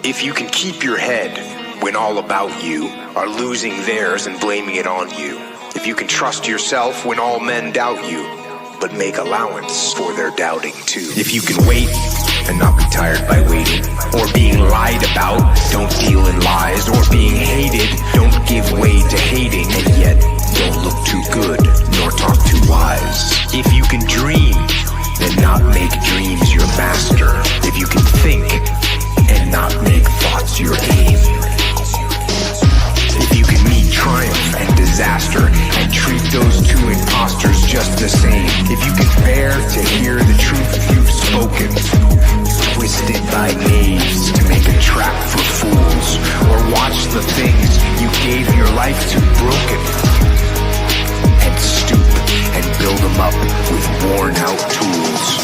If you can keep your head when all about you are losing theirs and blaming it on you. If you can trust yourself when all men doubt you, but make allowance for their doubting too. If you can wait and not be tired by waiting, or being lied about, don't deal in lies, or being hated, don't give way to hating, and yet don't look too good nor talk too wise. If you can dream, then not make dreams your master. If you can think and not make thoughts your aim. If you can meet triumph and disaster and treat those two imposters just the same. If you can bear to hear the truth you've spoken, twisted by knaves to make a trap for fools, or watch the things you gave your life to broken, and stoop and build them up with worn out tools.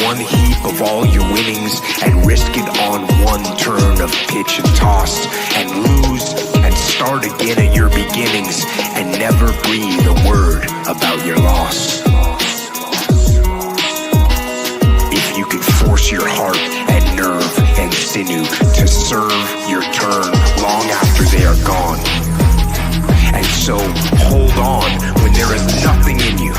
One heap of all your winnings and risk it on one turn of pitch and toss, and lose and start again at your beginnings, and never breathe a word about your loss. If you can force your heart and nerve and sinew to serve your turn long after they are gone, and so hold on when there is nothing in you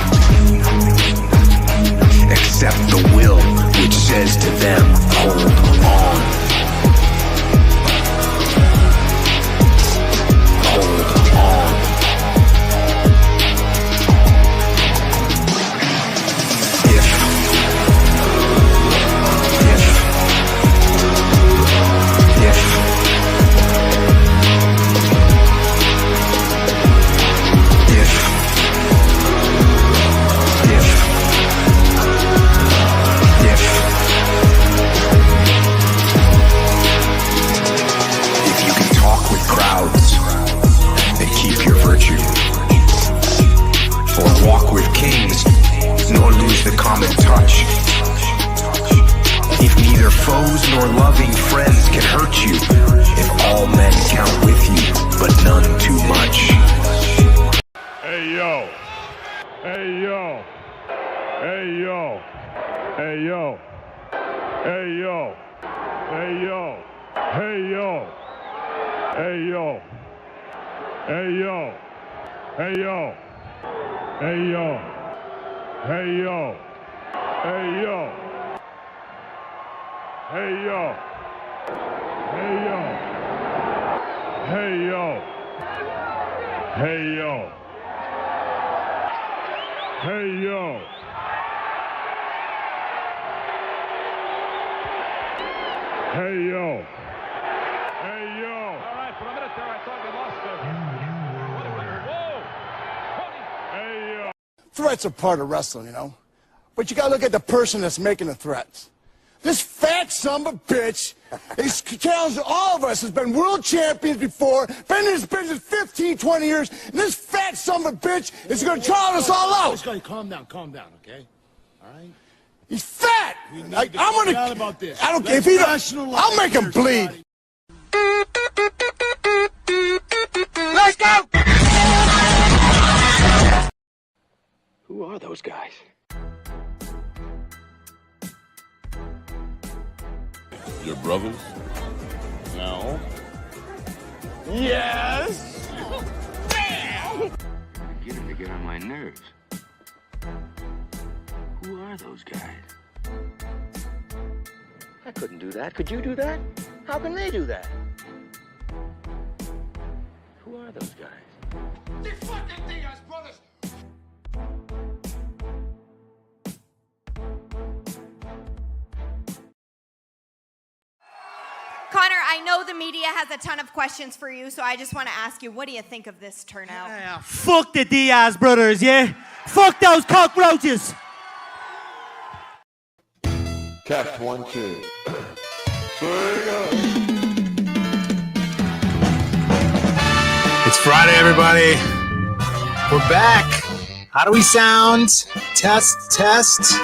except the will which says to them, hold on. Hold on. Walk with kings, nor lose the common touch. If neither foes nor loving friends can hurt you, if all men count with you, but none too much. Hey yo, hey yo, hey yo, hey yo, hey yo, hey yo, hey yo, hey yo, hey yo, hey yo. Hey yo, hey yo, hey yo, hey yo, hey yo, hey yo, hey yo, hey yo, hey yo, hey yo. All right, for a minute there I thought we lost it. Threats are part of wrestling, you know? But you gotta look at the person that's making the threats. This fat son of a bitch is challenging all of us, has been world champions before, been in this business 15, 20 years, and this fat son of a bitch is gonna drown us all out. Calm down, okay? All right? He's fat! I'm gonna... Down about this. I don't care if he don't... I'll make him bleed. Let's go! Who are those guys? Your brothers? No. Yes! Beginning to get on my nerves. Who are those guys? I couldn't do that. Could you do that? How can they do that? Who are those guys? The fucking DIAZ brothers! Connor, I know the media has a ton of questions for you, so I just want to ask you, what do you think of this turnout? Yeah, fuck the DIAZ brothers, yeah? Fuck those cockroaches! Test 1, 2. It's Friday, everybody. We're back. How do we sound? Test, test.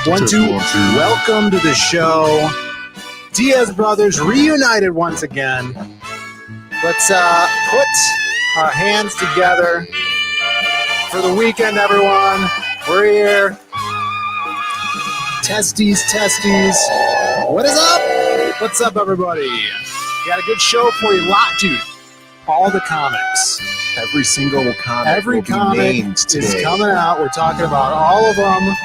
1, 2. Welcome to the show. Diaz brothers reunited once again. Let's put our hands together for the weekend, everyone. We're here. Testes, testes. What is up? What's up, everybody? Got a good show for you. Dude, all the comics. Every single comic. Every comic is coming out. We're talking about all of them.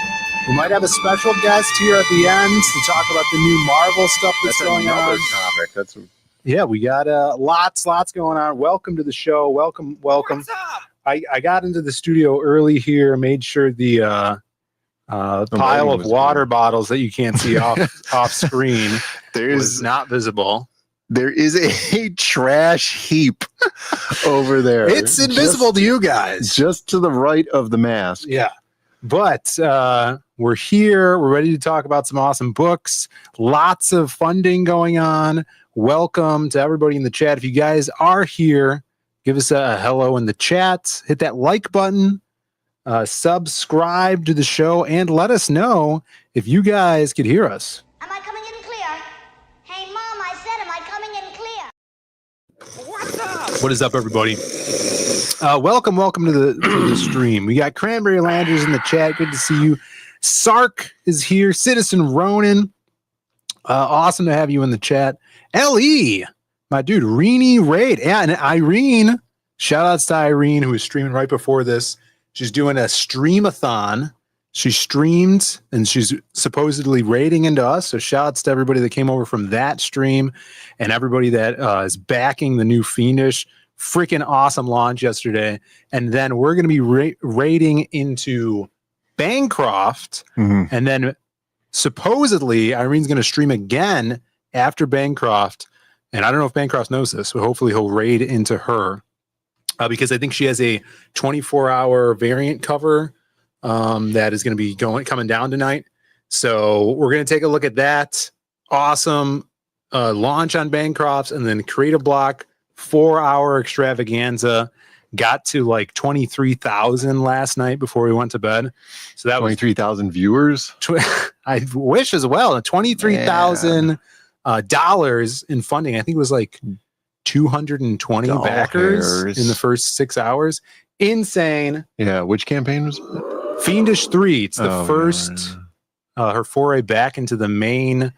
We might have a special guest here at the end to talk about the new Marvel stuff that's going on. Comic. Yeah, we got lots going on. Welcome to the show. Welcome. What's up? I got into the studio early here, made sure the pile of water bottles that you can't see off screen was not visible. There is a trash heap over there. It's invisible to you guys. Just to the right of the mask. Yeah. But we're here. We're ready to talk about some awesome books. Lots of funding going on. Welcome to everybody in the chat. If you guys are here, give us a hello in the chat. Hit that like button. Subscribe to the show. And let us know if you guys could hear us. Am I coming in clear? Hey, Mom, I said, am I coming in clear? What's up? What is up, everybody? Welcome to the stream. We got Cranberry Landers in the chat. Good to see you. Sark is here. Citizen Ronan. Awesome to have you in the chat. LE, my dude, Reenie Raid. Yeah, and Irene. Shout outs to Irene, who was streaming right before this. She's doing a stream-a-thon. She streamed, and she's supposedly raiding into us. So shout outs to everybody that came over from that stream and everybody that is backing the new Fiendish. Freaking awesome launch yesterday. And then we're going to be raiding into Bancroft. Mm-hmm. And then supposedly Irene's going to stream again after Bancroft. And I don't know if Bancroft knows this, so hopefully he'll raid into her. Because I think she has a 24-hour variant cover that is going to be coming down tonight. So we're going to take a look at that awesome launch on Bancroft, and then create a block 4-hour extravaganza. Got to like 23,000 last night before we went to bed. So that 23,000 viewers. I wish as well. $23,000 dollars in funding. I think it was like 220 backers in the first 6 hours. Insane. Yeah. Which campaign was it? Fiendish 3. It's the first her foray back into the main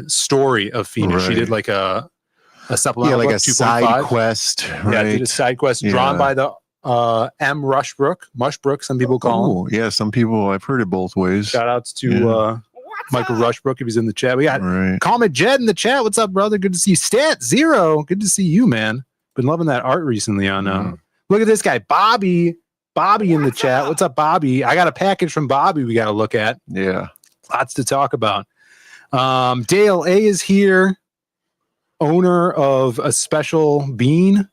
story of Fiendish. She did like a supplemental, like a side quest. Right? Yeah, did a side quest drawn by the M. Mushbrook, some people call him. Yeah, some people, I've heard it both ways. Shout outs to Michael Rushbrook if he's in the chat. We got Comet Jed in the chat. What's up, brother? Good to see you. Stat Zero. Good to see you, man. Been loving that art recently on look at this guy, Bobby in the chat. What's up, Bobby? I got a package from Bobby we got to look at. Yeah. Lots to talk about. Dale A is here. Owner of a special bean.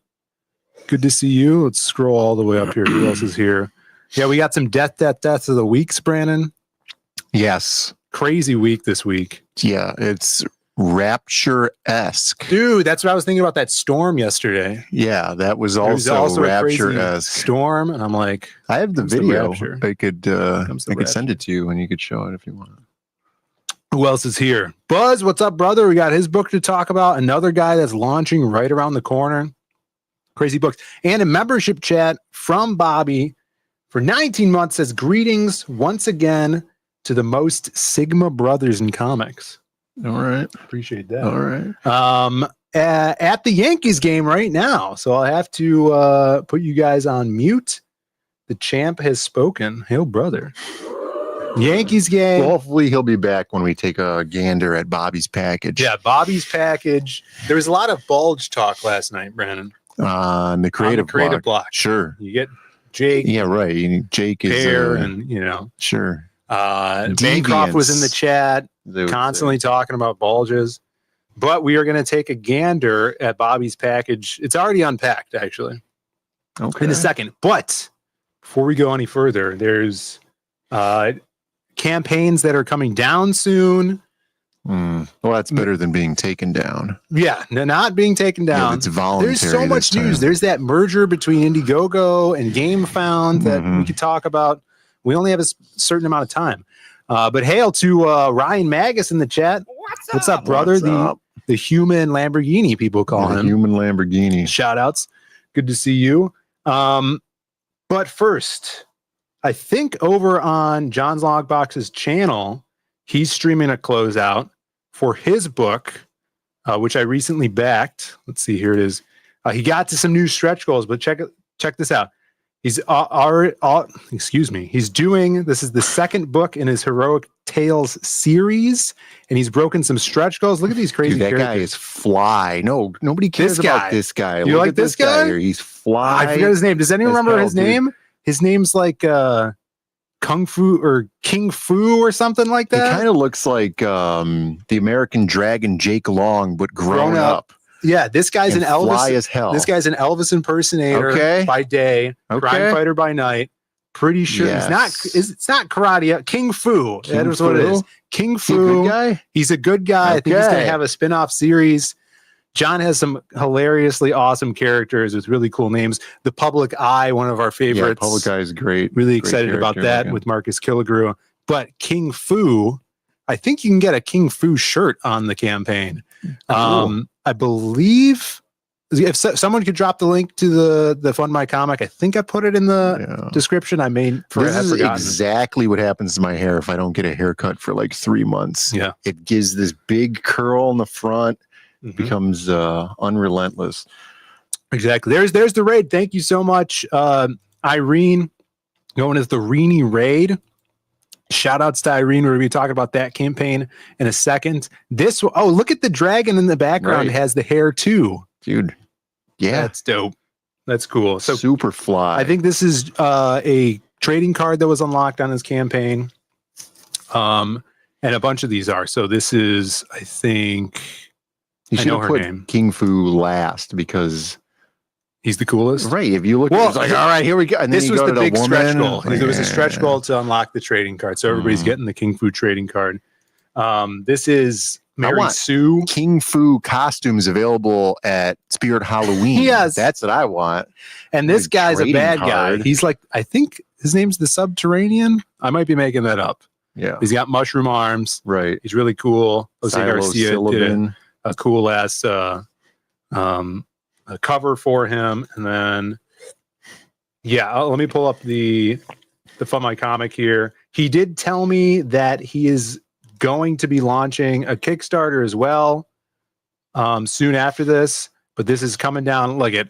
Good to see you. Let's scroll all the way up here. Who else is here? Yeah, we got some deaths of the weeks, Brandon. Yes. Crazy week this week. Yeah, it's Rapture-esque. Dude, that's what I was thinking about that storm yesterday. Yeah, that was also Rapture-esque. Storm, and I'm like, I have the video. I could send it to you and you could show it if you want. Who else is here? Buzz, what's up, brother? We got his book to talk about. Another guy that's launching right around the corner. Crazy books. And a membership chat from Bobby for 19 months says, greetings once again to the most Sigma brothers in comics. All right. Appreciate that. All right. At the Yankees game right now. So I'll have to put you guys on mute. The champ has spoken. Hail, brother. Yankees game. Well, hopefully he'll be back when we take a gander at Bobby's package. Yeah, Bobby's package. There was a lot of bulge talk last night, Brandon. On the creative block. Sure. You get Jake. Yeah, right. Jake is there, and sure. Bancroft was in the chat constantly talking about bulges. But we are going to take a gander at Bobby's package. It's already unpacked, actually. Okay. In a second. But before we go any further, there's campaigns that are coming down soon. Well, that's better than being taken down. Yeah, not being taken down. It's voluntary. There's so much news. There's that merger between Indiegogo and GameFound that we could talk about. We only have a certain amount of time. But hail to Ryan Magus in the chat. What's up, brother? What's up? The human Lamborghini, people call him. Human Lamborghini. Shout outs. Good to see you. But first, I think over on John's Logbox's channel, he's streaming a closeout for his book, which I recently backed. Let's see, here it is. He got to some new stretch goals, but check this out. He's he's doing, this is the second book in his Heroic Tales series, and he's broken some stretch goals. Look at these crazy Dude, that guy is fly. No, nobody cares about this guy. You like this guy? Here. He's fly. I forgot his name. Does anyone remember his name? His name's like Kung Fu or King Fu or something like that. It kind of looks like the American Dragon Jake Long, but grown up. Yeah, this guy's an Elvis. Fly as hell. This guy's an Elvis impersonator by day, crime fighter by night. Pretty sure he's not. It's not karate. King Fu. That is what it is. King Fu. Good guy? He's a good guy. I think he's going to have a spin-off series. John has some hilariously awesome characters with really cool names. The Public Eye, one of our favorites. Yeah, Public Eye is great. Really excited about that with Marcus Killigrew. But King Fu, I think you can get a King Fu shirt on the campaign. Cool. I believe if someone could drop the link to the Fund My Comic, I think I put it in the description. I may. This is exactly what happens to my hair if I don't get a haircut for like 3 months. Yeah, it gives this big curl in the front. Becomes unrelentless. Exactly. There's the raid. Thank you so much, Irene, going as the Reenie raid. Shout outs to Irene. We're going to be talking about that campaign in a second. Look at the dragon in the background. It has the hair too, dude. Yeah, that's dope. That's cool. So super fly. I think this is a trading card that was unlocked on this campaign, and a bunch of these are. So this is, I think. You should have put King Fu last because he's the coolest. Right. If you look, it's like, all right, here we go. And then this was the big stretch goal. There was a stretch goal to unlock the trading card. So everybody's getting the King Fu trading card. This is Mary Sue. King Fu costumes available at Spirit Halloween. Yes. That's what I want. And this guy's a bad guy. He's like, I think his name's the Subterranean. I might be making that up. Yeah. He's got mushroom arms. Right. He's really cool. Jose Garcia did a cool ass a cover for him, and then let me pull up the Fund My Comic here. He did tell me that he is going to be launching a Kickstarter as well soon after this, but this is coming down like at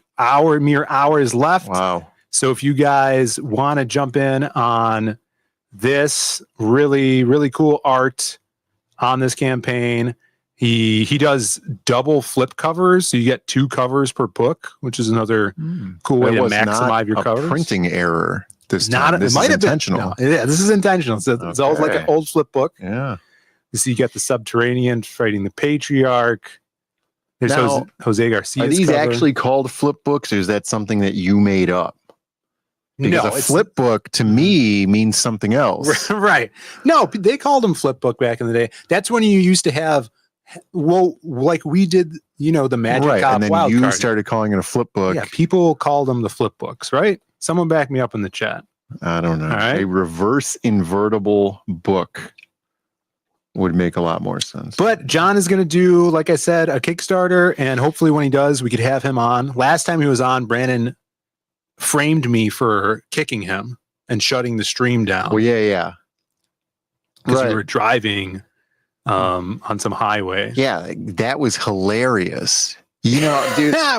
mere hours left. Wow. So if you guys want to jump in on this really, really cool art on this campaign, he does double flip covers, so you get 2 covers per book, which is another cool way to maximize your covers. Printing error this time. This is intentional. Yeah, this is intentional. So it's always like an old flip book. Yeah. So you get the Subterranean fighting the Patriarch. There's Jose Garcia. Are these actually called flip books, or is that something that you made up? Because a flip book to me means something else. Right. No, they called them flip book back in the day. That's when you used to have, like we did, the Magic Cop and then Wild you card. started calling it a flip book. Yeah, people call them the flip books, right? Someone back me up in the chat. I don't know. All right. A reverse invertible book would make a lot more sense. But John is going to do, like I said, a Kickstarter, and hopefully when he does, we could have him on. Last time he was on, Brandon framed me for kicking him and shutting the stream down. Well, yeah. Because we were driving on some highway. Yeah, that was hilarious. Dude,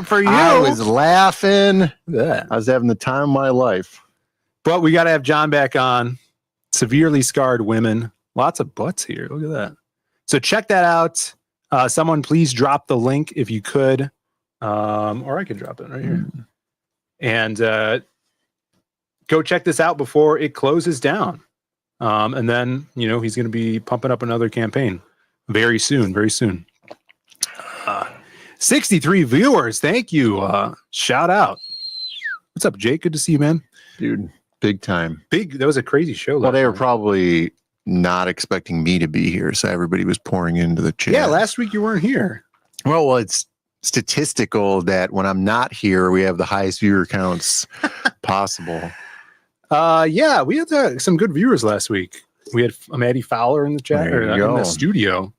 for you. I was laughing. Yeah. I was having the time of my life. But we got to have John back on. Severely scarred women. Lots of butts here. Look at that. So check that out. Someone please drop the link if you could. Or I could drop it right here. And go check this out before it closes down. And then, he's going to be pumping up another campaign very soon. 63 viewers. Thank you. Shout out. What's up, Jake? Good to see you, man. Dude, big time. That was a crazy show. Well, they were probably not expecting me to be here, so everybody was pouring into the chat. Yeah, last week you weren't here. Well, it's statistical that when I'm not here, we have the highest viewer counts possible. Yeah, we had some good viewers last week. We had Maddie Fowler in the chat, There or you in the go. studio.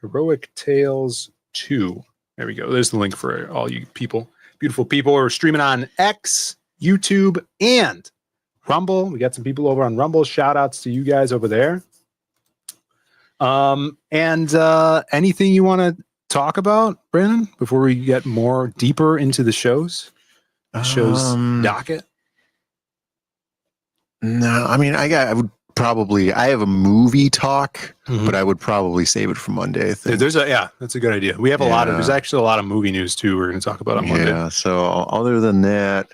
Heroic Tales 2. There we go. There's the link for all you people, beautiful people. We're streaming on X, YouTube, and Rumble. We got some people over on Rumble. Shout outs to you guys over there. And anything you want to talk about, Brandon, before we get more deeper into the show's docket? No, I mean, I have a movie talk, but I would probably save it for Monday. I think. That's a good idea. We have there's actually a lot of movie news too. We're going to talk about on Monday. Yeah. So other than that,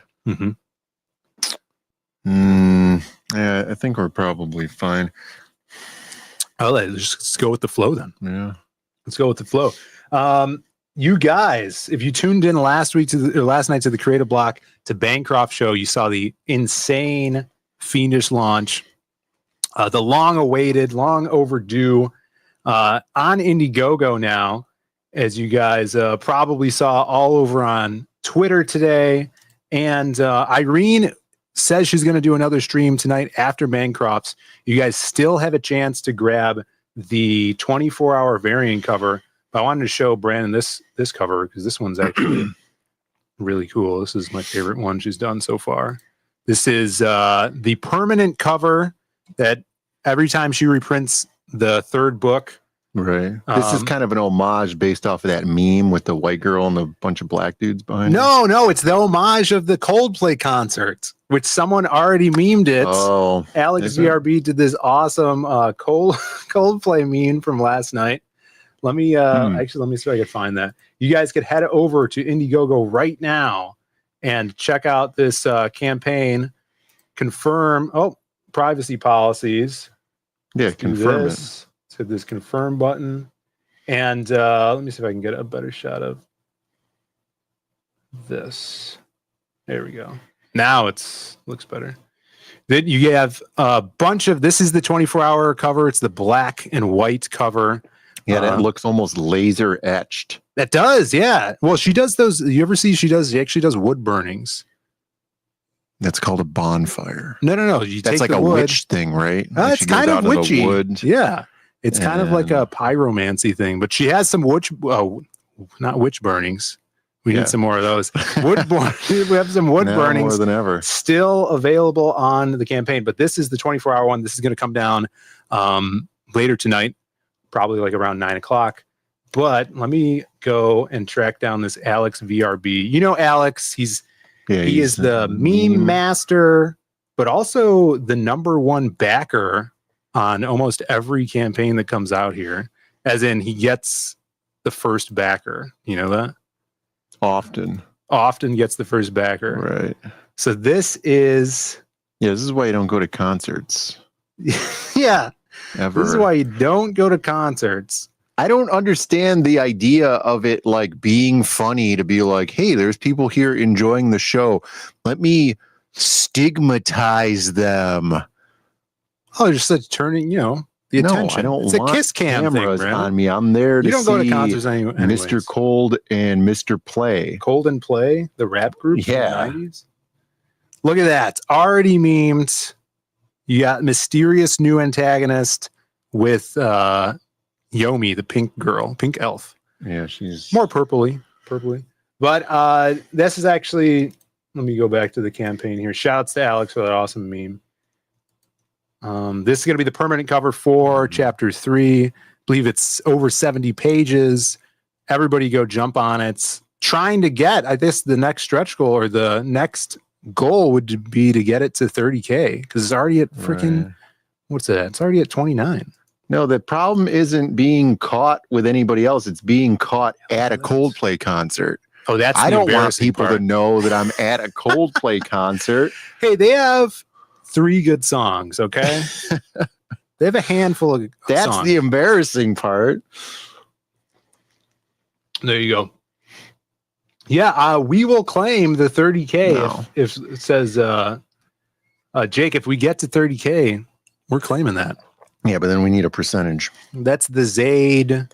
yeah, I think we're probably fine. Let's go with the flow then. Yeah. Let's go with the flow. You guys, if you tuned in last night to the Creative Block to Bancroft show, you saw the insane Fiendish launch, the long-awaited, long overdue on Indiegogo now, as you guys probably saw all over on Twitter today. And Irene says she's going to do another stream tonight after Bancroft's. You guys still have a chance to grab the 24-hour variant cover. But I wanted to show Brandon this cover because this one's actually really cool. This is my favorite one she's done so far. This is the permanent cover that every time she reprints the third book. Right. This is kind of an homage based off of that meme with the white girl and the bunch of black dudes behind her. No, it's the homage of the Coldplay concert, which someone already memed it. Oh, Alex VRB did this awesome Coldplay meme from last night. Let me let me see if I can find that. You guys could head over to Indiegogo right now and check out this campaign. Confirm privacy policies. Yeah, confirm it. So this confirm button, and let me see if I can get a better shot of this. There we go. Now looks better. Then you have a bunch of. This is the 24-hour cover. It's the black and white cover. Yeah, that looks almost laser etched. That does, yeah. Well, she does those. You ever see she actually does wood burnings. That's called a bonfire. No. That's like a witch thing, right? Like it's kind of witchy. Wood. Yeah, it's kind of like a pyromancy thing. But she has some not witch burnings. We need some more of those. We have some wood burnings more than ever. Still available on the campaign. But this is the 24-hour one. This is going to come down later tonight. Probably like around 9 o'clock. But let me go and track down this Alex VRB. You know Alex, he is the meme master, but also the #1 backer on almost every campaign that comes out here. As in, he gets the first backer. You know that? Often gets the first backer. Right. So this is... Yeah, this is why you don't go to concerts. Yeah. Ever. This is why you don't go to concerts. I don't understand the idea of it like being funny to be like, hey, there's people here enjoying the show. Let me stigmatize them. Oh, just like turning, the attention. I don't it's want a kiss cam cameras thing, on me. I'm there to you don't see go to concerts anyways. Mr. Cold and Mr. Play. Cold and Play, the rap group Yeah. from the 90s. Look at that. Already memed. You got mysterious new antagonist with Yomi, the pink girl, pink elf. Yeah, she's more purpley. But this is actually, let me go back to the campaign here. Shouts to Alex for that awesome meme. This is going to be the permanent cover for chapter 3. I believe it's over 70 pages. Everybody go jump on it. Trying to get, I guess, the next stretch goal or the next goal would be to get it to 30K because it's already at freaking, what's that? It's already at 29. No, the problem isn't being caught with anybody else. It's being caught at a Coldplay concert. Oh, that's I the don't want embarrassing people part. to know that I'm at a Coldplay concert. Hey, they have 3 good songs, okay? They have a handful of That's songs. the embarrassing part. There you go. Yeah, we will claim the 30K if it says, Jake, if we get to 30K, we're claiming that. Yeah, but then we need a percentage. That's the Zaid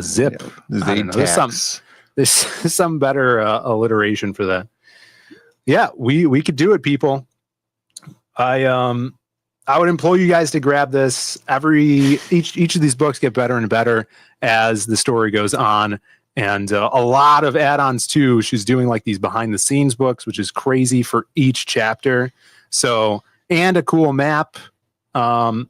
zip. The I don't know. Zaid There's some better alliteration for that. Yeah, we could do it, people. I would implore you guys to grab this. Each of these books get better and better as the story goes on, and a lot of add-ons too. She's doing like these behind-the-scenes books, which is crazy for each chapter. So, and a cool map. And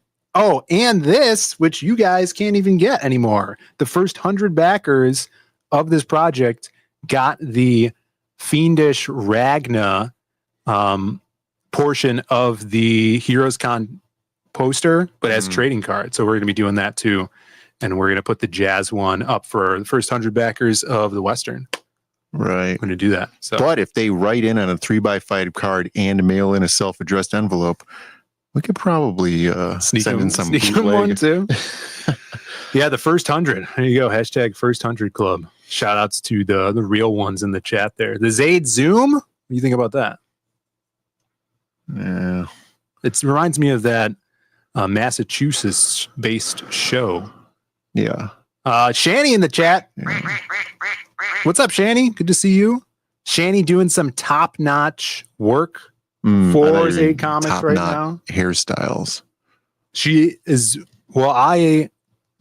this, which you guys can't even get anymore. The first 100 backers of this project got the Fiendish Ragna portion of the Heroes Con poster, but as trading cards. So we're going to be doing that too. And we're going to put the DIAZ one up for the first 100 backers of the Western. Right. We're going to do that. So, but if they write in on a 3x5 card and mail in a self-addressed envelope, we could probably send in some one too. Yeah, the first 100. There you go. Hashtag first 100 club. Shout outs to the real ones in the chat there. The Zaid Zoom. What do you think about that? Yeah. It reminds me of that Massachusetts-based show. Yeah. Shani in the chat. Yeah. What's up, Shani? Good to see you. Shani doing some top-notch work for Zaid Comics right now. Hairstyles. She is, well, I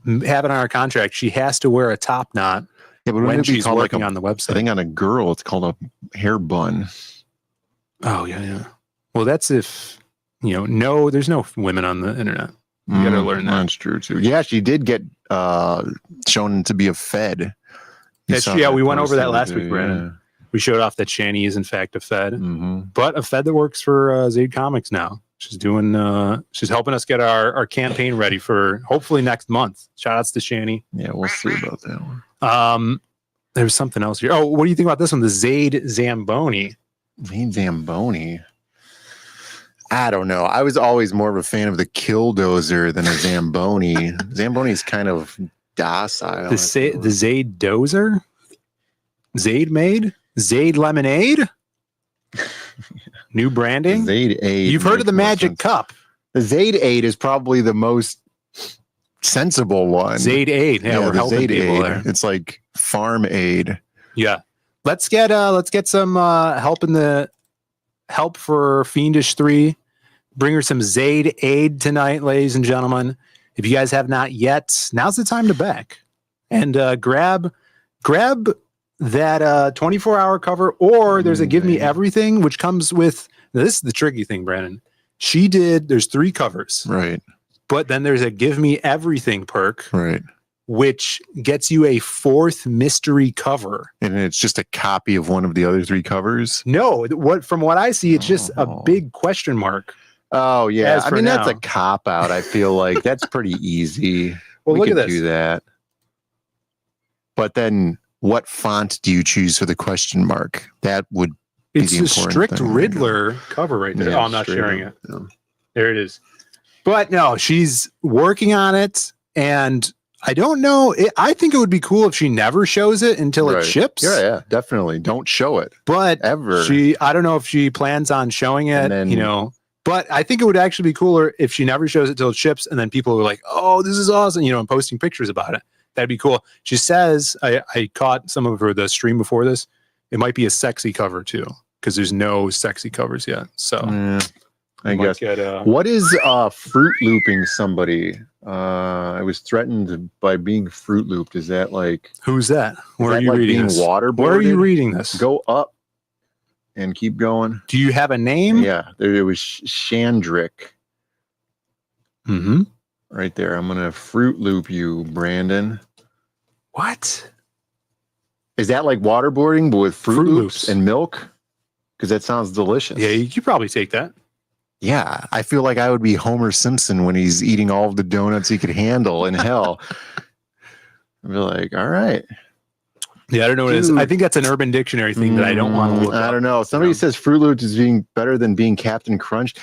have it on our contract. She has to wear a top knot when she's working on the website. I think on a girl, it's called a hair bun. Oh, yeah. Well, that's if, there's no women on the internet. You got to learn that. That's true, too. Yeah, she did get shown to be a Fed. We went over that last week, Brandon. Yeah. We showed off that Shani is, in fact, a Fed, but a Fed that works for Zaid Comics now. She's doing, she's helping us get our campaign ready for hopefully next month. Shout outs to Shani. Yeah, we'll see about that one. There's something else here. Oh, what do you think about this one? The Zaid Zamboni. Zaid Zamboni. I don't know. I was always more of a fan of the Killdozer than a Zamboni. Zamboni is kind of docile. The Zaid Dozer? Zaid made? Zaid Lemonade? New branding? Zaid Aid. You've heard of the Magic Cup. The Zaid Aid is probably the most sensible one. Zaid Aid. Yeah, we're helping people there. It's like farm aid. Yeah. Let's get some help for Fiendish 3. Bring her some Zaid Aid tonight, ladies and gentlemen. If you guys have not yet, now's the time to back. And grab that 24-hour cover, or there's a Give Me Everything, which comes with, this is the tricky thing, Brandon. There's 3 covers. Right. But then there's a Give Me Everything perk. Right. Which gets you a 4th mystery cover. And it's just a copy of one of the other 3 covers? No, from what I see, it's just a big question mark. Oh, yeah. I mean, that's a cop-out, I feel like. That's pretty easy. Well, look at this. Do that. But then what font do you choose for the question mark? That would be the important thing. It's a strict Riddler cover right there. Yeah, I'm not sharing it. Yeah. There it is. But no, she's working on it, and I don't know. I think it would be cool if she never shows it until it ships. Yeah, definitely. Don't show it. But ever. I don't know if she plans on showing it, then, but I think it would actually be cooler if she never shows it till it ships, and then people are like, oh, this is awesome, and posting pictures about it. That'd be cool. She says, I caught some of the stream before this. It might be a sexy cover too, because there's no sexy covers yet. So I guess. What is Fruit Looping somebody? I was threatened by being Fruit Looped. Is that like... Who's that? Where are you reading this? Waterboarded? Where are you reading this? Go up and keep going. Do you have a name? Yeah, there was Shandrick. Mm-hmm. Right there. I'm going to Fruit Loop you, Brandon. What? Is that like waterboarding, but with Fruit Loops and milk? Because that sounds delicious. Yeah, you could probably take that. Yeah, I feel like I would be Homer Simpson when he's eating all of the donuts he could handle in hell. I'd be like, all right. Yeah, I don't know what it is. I think that's an Urban Dictionary thing that I don't want to look up. I don't know. Somebody says Fruit Loops is being better than being Captain Crunch.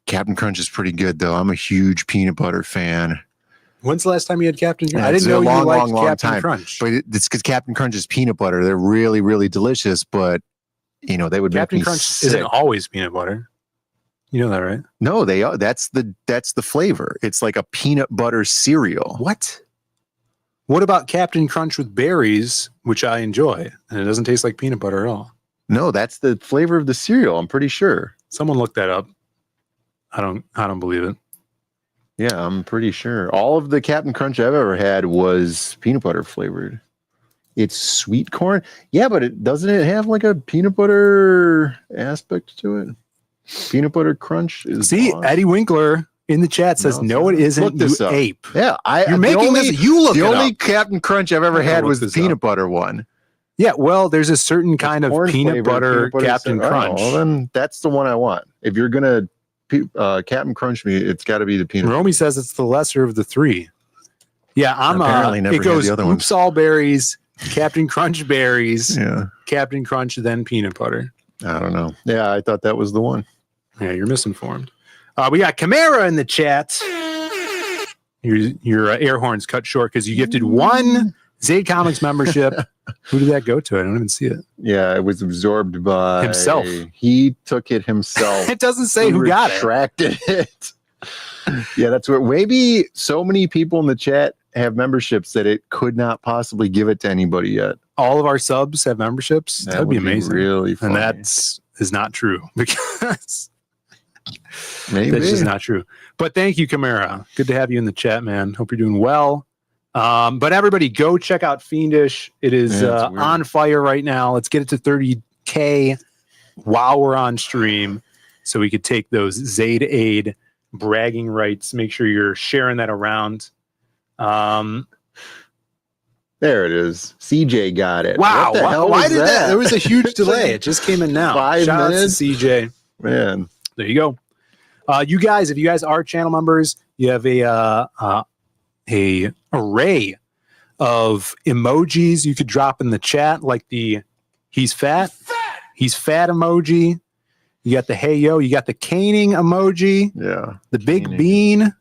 Captain Crunch is pretty good, though. I'm a huge peanut butter fan. When's the last time you had Captain Crunch? I didn't know you liked Captain Crunch. But it's because Captain Crunch is peanut butter. They're really, really delicious, but, they would Captain make me Crunch sick. isn't always peanut butter. You know that, right? No, they are. That's the flavor. It's like a peanut butter cereal. What? What about Captain Crunch with berries, which I enjoy, and it doesn't taste like peanut butter at all? No, that's the flavor of the cereal. I'm pretty sure. Someone look that up. I don't believe it. Yeah, I'm pretty sure. All of the Captain Crunch I've ever had was peanut butter flavored. It's sweet corn. Yeah, but doesn't it have like a peanut butter aspect to it? Peanut butter crunch is See, awesome. Eddie Winkler in the chat says, no, it isn't. Look this You up. ape. Yeah, You're making this. You look the it only up. Captain Crunch I've ever I'm gonna had look was the this peanut up. butter one. Yeah, well, there's a certain kind of Corn peanut flavored butter Captain cereal. Crunch. Oh, well, then that's the one I want. If you're gonna Captain Crunch me, it's got to be the peanut. Romy says it's the lesser of the three. Yeah, I'm Apparently never it goes had the other Oops ones. All Berries, Captain Crunch Berries, Yeah, Captain Crunch, then peanut butter. I don't know. Yeah, I thought that was the one. Yeah, you're misinformed. We got Camara in the chat. Your air horns cut short because you gifted one Zayd Comics membership. Who did that go to? I don't even see it. Yeah, it was absorbed by Himself. He took it himself. It doesn't say who got it. Retracted it. Yeah, that's what. Maybe so many people in the chat have memberships that it could not possibly give it to anybody yet. All of our subs have memberships. That would be amazing. Really funny. And that's is not true because Maybe. that's just not true. But thank you, Camara. Good to have you in the chat, man. Hope you're doing well. But everybody, go check out Fiendish. It is on fire right now. Let's get it to 30K while we're on stream, so we could take those Zayd Aid bragging rights. Make sure you're sharing that around. There it is. CJ got it. Wow! What the hell Why was did that? There was a huge delay. It just came in now. 5 Shout minutes? out to CJ. Man. There you go. You guys, if you guys are channel members, you have a array of emojis you could drop in the chat, like the he's fat emoji. You got the hey yo. You got the caning emoji. Yeah. The big bean.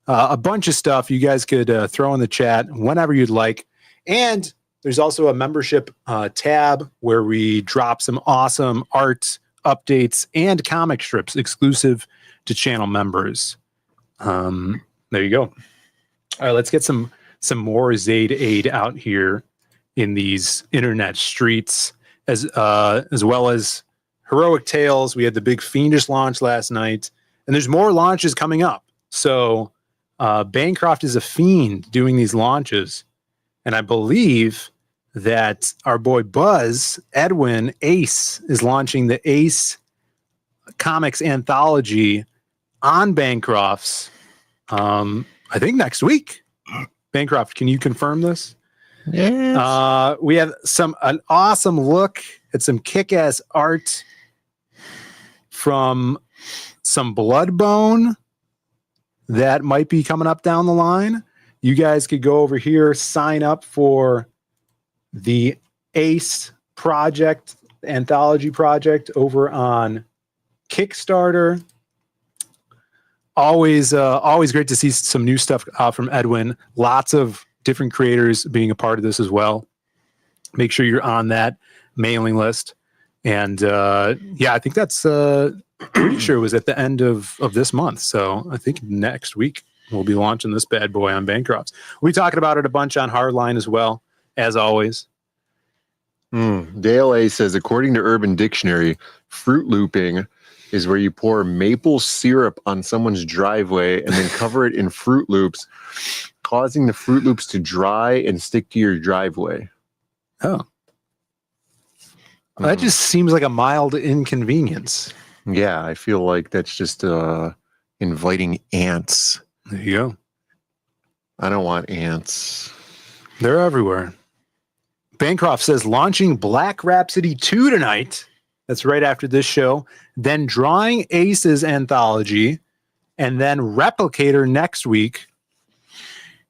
A bunch of stuff you guys could throw in the chat whenever you'd like. And there's also a membership tab where we drop some awesome art updates and comic strips exclusive to channel members. There you go. All right, let's get some more Zayd Aid out here in these internet streets, as well as Heroic Tales. We had the big Fiendish launch last night, and there's more launches coming up. So Bancroft is a fiend doing these launches, and I believe that our boy Buzz Edwin Ace is launching the Ace Comics anthology on Bancroft's. I think next week. Bancroft, can you confirm this? Yes. We have an awesome look at some kick-ass art from some Bloodbone that might be coming up down the line. You guys could go over here, sign up for the Ace project, anthology project over on Kickstarter. Always great to see some new stuff from Edwin. Lots of different creators being a part of this as well. Make sure you're on that mailing list. And I think that's pretty sure it was at the end of this month. So I think next week we'll be launching this bad boy on Bancroft's. We'll be talking about it a bunch on Hardline as well, as always. Dale A says, according to Urban Dictionary, Fruit Looping is where you pour maple syrup on someone's driveway and then cover it in Fruit Loops, causing the Fruit Loops to dry and stick to your driveway. Oh. That just seems like a mild inconvenience. Yeah, I feel like that's just inviting ants. There you go. I don't want ants. They're everywhere. Bancroft says launching Black Rhapsody 2 tonight. That's right after this show. Then Drawing Aces anthology. And then Replicator next week.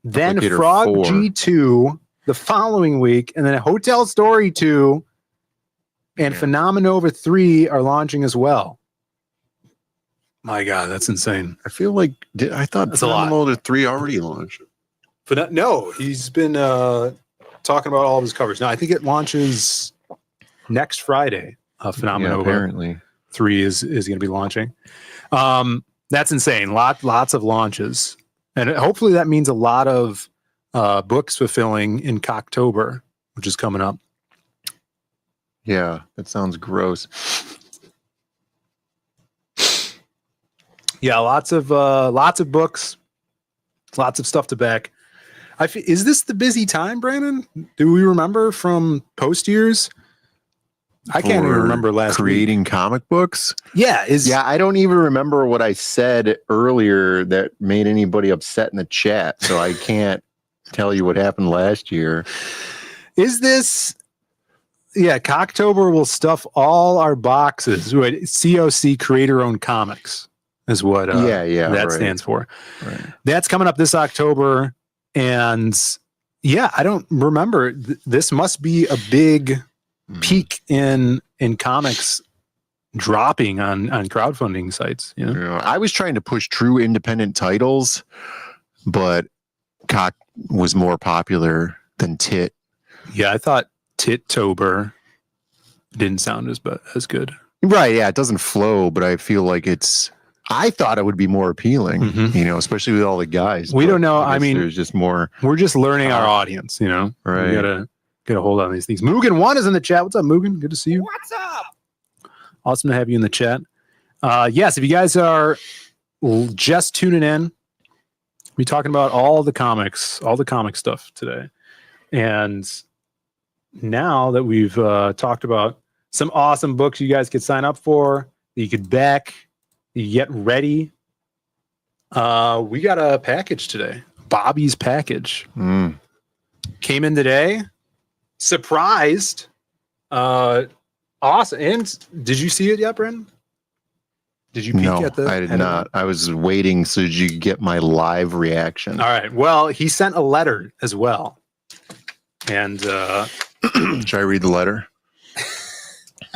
Then Replicator Frog 4. G2 the following week. And then Hotel Story 2 and Phenomenova 3 are launching as well. My God, that's insane. I feel like I thought That's a lot. Phenomenal 3 already launched. But no, he's been talking about all of his covers. Now, I think it launches next Friday. Phenomenal. Yeah, apparently. 3 is going to be launching. That's insane. Lots of launches. And hopefully that means a lot of books fulfilling in Cocktober, which is coming up. Yeah, that sounds gross. Yeah, lots of books, lots of stuff to back. Is this the busy time, Brandon? Do we remember from post years? I can't even remember last creating comic books. Yeah, I don't even remember what I said earlier that made anybody upset in the chat, so I can't tell you what happened last year. Is this? Yeah, Cocktober will stuff all our boxes. COC, creator-owned comics, is what that stands for. Right. That's coming up this October, and yeah, I don't remember. This must be a big peak in comics dropping on crowdfunding sites. You know? I was trying to push true independent titles, but Cock was more popular than Tit. Yeah, I thought Tittober didn't sound as good. Right, yeah, it doesn't flow, but I feel like I thought it would be more appealing, especially with all the guys. We don't know. I mean, there's just more. We're just learning our audience, Right. We gotta get a hold on these things. Mugen1 is in the chat. What's up, Mugen? Good to see you. What's up? Awesome to have you in the chat. Yes, if you guys are just tuning in, we're talking about all the comic stuff today. And now that we've talked about some awesome books you guys could sign up for, that you could back, you get ready. We got a package today. Bobby's package. Came in today. Surprised. Awesome. And did you see it yet, Brendan? Did you peek at the? I did not. I was waiting so you could get my live reaction. All right. Well, he sent a letter as well. And should I read the letter?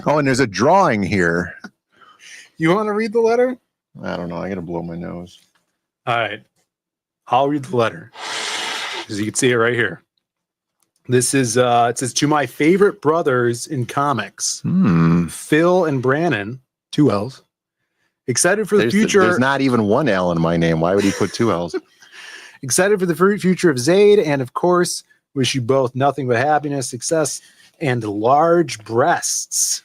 Oh, and there's a drawing here. You want to read the letter? I don't know. I got to blow my nose. All right. I'll read the letter. As you can see it right here. This is, it says, to my favorite brothers in comics, Phil and Brannon, 2 L's. Excited for the future. There's not even 1 L in my name. Why would he put 2 L's? Excited for the future of Zayd, and of course, wish you both nothing but happiness, success, and large breasts.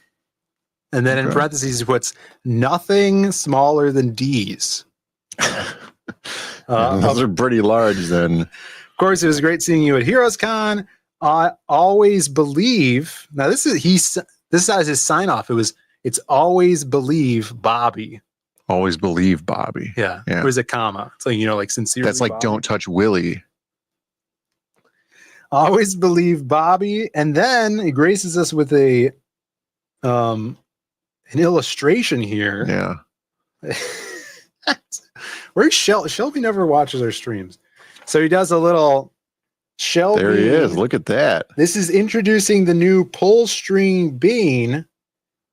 And then in parentheses, he puts nothing smaller than D's. Those are pretty large then. Of course, it was great seeing you at Heroes Con. I always believe. Now, this is his sign off. It's always believe Bobby. Always believe Bobby. Yeah. There's a comma. It's like, like sincerely. That's like Bobby. Don't touch Willie. Always believe Bobby. And then he graces us with an illustration here. Yeah. Where's Shelby never watches our streams. So he does a little Shelby. There he is. Look at that. This is introducing the new pull string bean.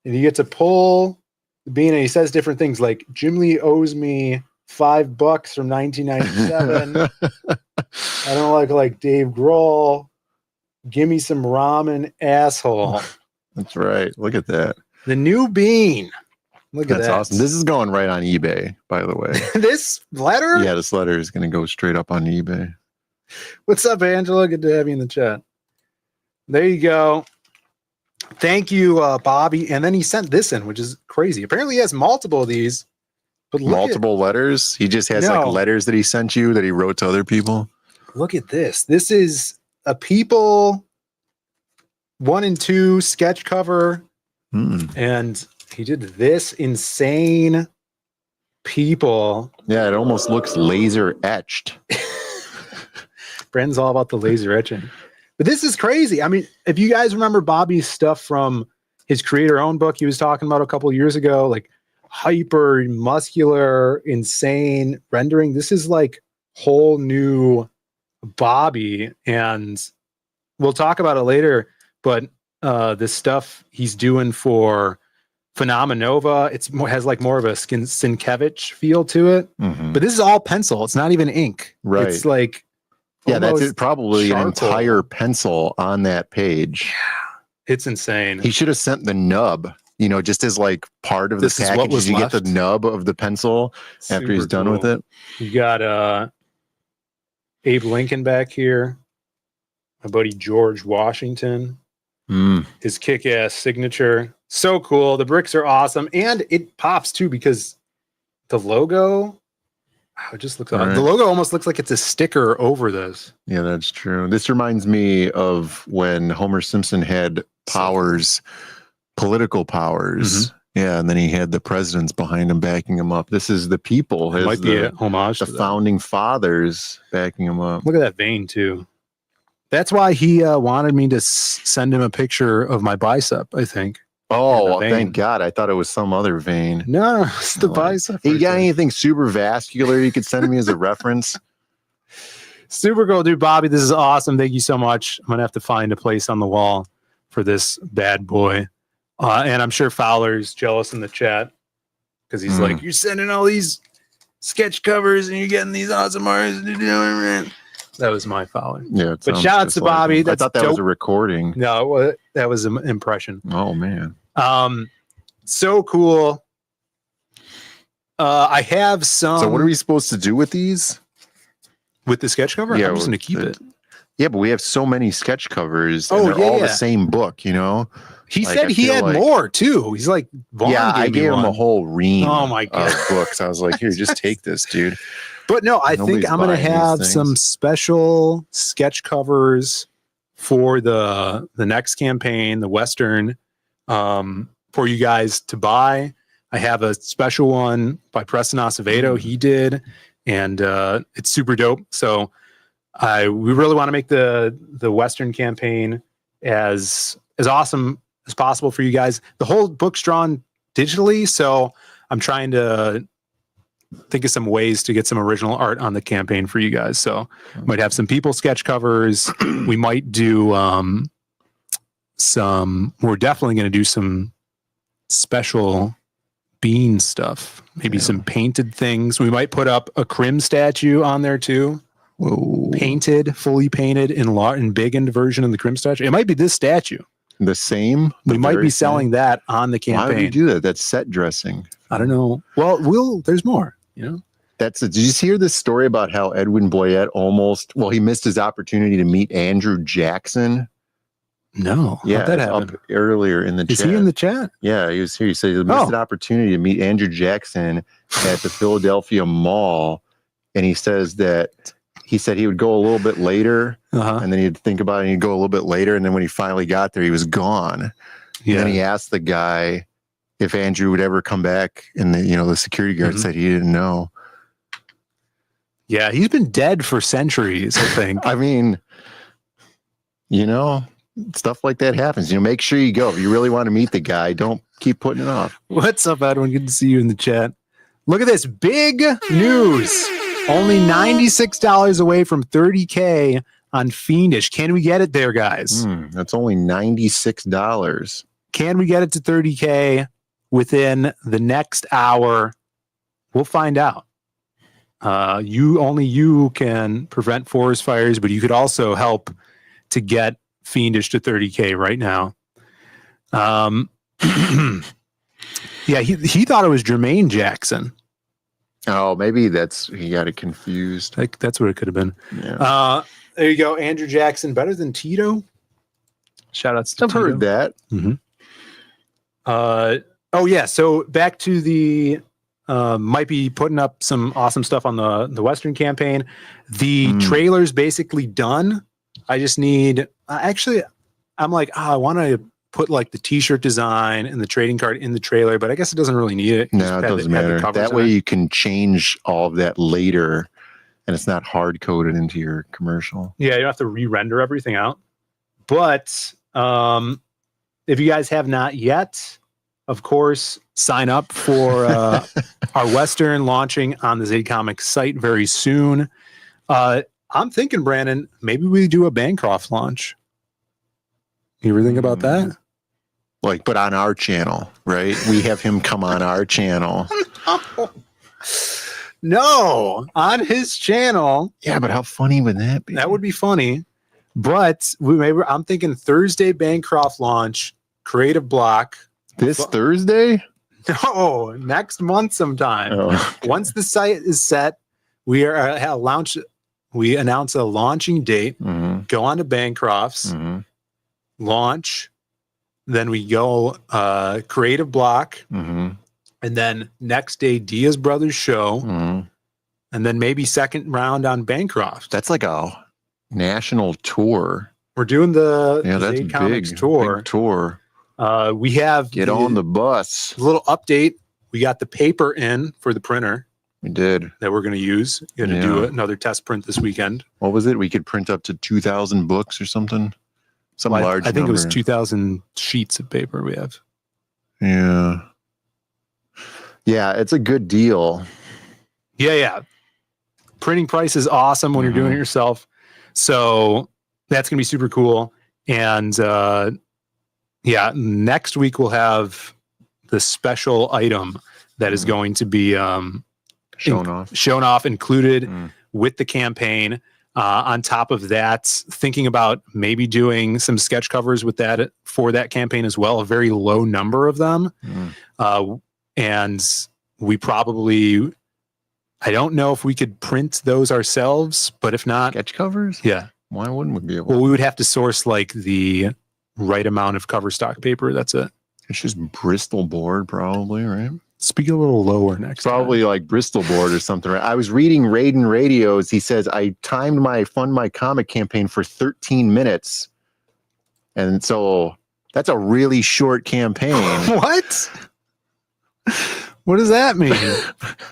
And you get to pull the bean, and he says different things like Jim Lee owes me $5 from 1997. I don't like Dave Grohl. Give me some ramen, asshole. That's right. Look at that. The new bean. Look at that. That's awesome. This is going right on eBay, by the way. This letter? Yeah, this letter is going to go straight up on eBay. What's up, Angela? Good to have you in the chat. There you go. Thank you, Bobby. And then he sent this in, which is crazy. Apparently he has multiple of these. But multiple letters? He just has like letters that he sent you that he wrote to other people? Look at this. This is a People 1 and 2 sketch cover. And he did this insane People. Yeah, it almost looks laser etched. Bren's all about the laser etching. But this is crazy. I mean, if you guys remember Bobby's stuff from his creator-owned book he was talking about a couple years ago, like hyper muscular, insane rendering. This is like whole new Bobby, and we'll talk about it later. But this stuff he's doing for Phenomenova, has like more of a Sienkiewicz feel to it. But this is all pencil. It's not even ink. Right. It's like that's probably an entire pencil on that page. Yeah, it's insane. He should have sent the nub You know, just as like part of This the is what package, was you get the left? nub of the pencil after he's Super done with cool. it. You got Abe Lincoln back here. My buddy George Washington. His kick-ass signature. So cool. The bricks are awesome. And it pops too because the logo, it just looks Right. the logo almost looks like it's a sticker over this. Yeah, that's true. This reminds me of when Homer Simpson had powers, political powers. Yeah, and then he had the presidents behind him backing him up. This is the people. It might be a homage the to that. founding fathers backing him up. Look at that vein too. That's why he wanted me to send him a picture of my bicep, I think. Oh, vein. thank God. I thought it was some other vein. No, it's the bicep. Hey, you right got there. anything super vascular you could send me as a reference? Super cool, dude. Bobby, this is awesome. Thank you so much. I'm going to have to find a place on the wall for this bad boy. And I'm sure Fowler's jealous in the chat because he's like, you're sending all these sketch covers and you're getting these awesome artists to do it, man. That was my Fowler. Yeah. But shout outs to Bobby. I That's thought that was dope. a recording. No, that was an impression. Oh, man. So cool. I have some. So what are we supposed to do with these? With the sketch cover? Yeah, I'm just going to keep it. Yeah, but we have so many sketch covers. Oh, And they're all yeah. the same book, you know? He Like, said I he feel had like- more too. He's like, Vaughn Yeah, I me gave him a one. whole ream Oh my God. of books. I was like, here, just take this, dude. But no, I Nobody's think I'm going to buying these have things. some special sketch covers for the next campaign, the Western, for you guys to buy. I have a special one by Preston Acevedo. He did, and it's super dope. So we really want to make the Western campaign as awesome as possible for you guys. The whole book's drawn digitally, so I'm trying to think of some ways to get some original art on the campaign for you guys. So might have some people sketch covers. We might do we're definitely going to do some special bean stuff, maybe some painted things. We might put up a Krim statue on there too. Whoa. Painted, fully painted in big end version of the Krim statue. It might be this statue. The same? We The might very be selling same? that on the Why would we campaign. do that? That's set dressing. I don't know. Well, there's more, you know? Did you hear this story about how Edwin Boyette he missed his opportunity to meet Andrew Jackson? No. Yeah, How'd that it's up happen? earlier in the Is chat. he in the chat? Yeah, he was here. He said he missed an opportunity to meet Andrew Jackson at the Philadelphia Mall. And he said he would go a little bit later and then he'd think about it and he'd go a little bit later. And then when he finally got there, he was gone. Yeah. And then he asked the guy if Andrew would ever come back. And the security guard said he didn't know. Yeah, he's been dead for centuries, I think. I mean, stuff like that happens. Make sure you go. If you really want to meet the guy, don't keep putting it off. What's up, Edwin? Good to see you in the chat. Look at this big news. Only $96 away from 30K on Fiendish. Can we get it there, guys? That's only $96. Can we get it to 30K within the next hour? We'll find out. You can prevent forest fires, but you could also help to get Fiendish to 30K right now. Yeah, he thought it was Jermaine Jackson. Oh, maybe he got it confused. Like that's what it could have been. Yeah. There you go, Andrew Jackson, better than Tito. Shout outs to I've Tito. heard that. Oh yeah, so back to the might be putting up some awesome stuff on the Western campaign. The trailer's basically done. I just need I'm like, I want to put like the t-shirt design and the trading card in the trailer, but I guess it doesn't really need it. No, it doesn't matter. That way you can change all of that later and it's not hard coded into your commercial. Yeah, you don't have to re-render everything out. But if you guys have not yet, of course, sign up for our Western launching on the Zaid Comics site very soon. I'm thinking, Brandon, maybe we do a Bancroft launch. You ever think about that? But on our channel, right? We have him come on our channel. No, on his channel. Yeah, but how funny would that be? That would be funny. But I'm thinking Thursday Bancroft launch, creative block. This Thursday? No, next month sometime. Oh. Once the site is set, we are we announce a launching date, go on to Bancroft's, launch, then we go creative block, and then next day Diaz Brothers show, and then maybe second round on Bancroft. That's like a national tour. We're doing the that's Zaid Comics big tour. Big tour. We have Get on the bus. A little update. We got the paper in for the printer. We did. That we're going to use. Going to do another test print this weekend. What was it? We could print up to 2,000 books or something. Some large I think number. it was 2,000 sheets of paper we have. Yeah. Yeah, it's a good deal. Yeah. Printing price is awesome when you're doing it yourself. So that's going to be super cool. And next week we'll have the special item that is going to be shown off, included with the campaign. On top of that, thinking about maybe doing some sketch covers with that for that campaign as well. A very low number of them, and we probably. I don't know if we could print those ourselves, but if not, sketch covers. Yeah, why wouldn't we be able? Well, we would have to source like the right amount of cover stock paper. That's it. It's just Bristol board, probably, right? Speak a little lower next Probably time. like Bristol board or something, right? I was reading Raiden Radios. He says, I timed my Fund My Comic campaign for 13 minutes. And so that's a really short campaign. What? What does that mean?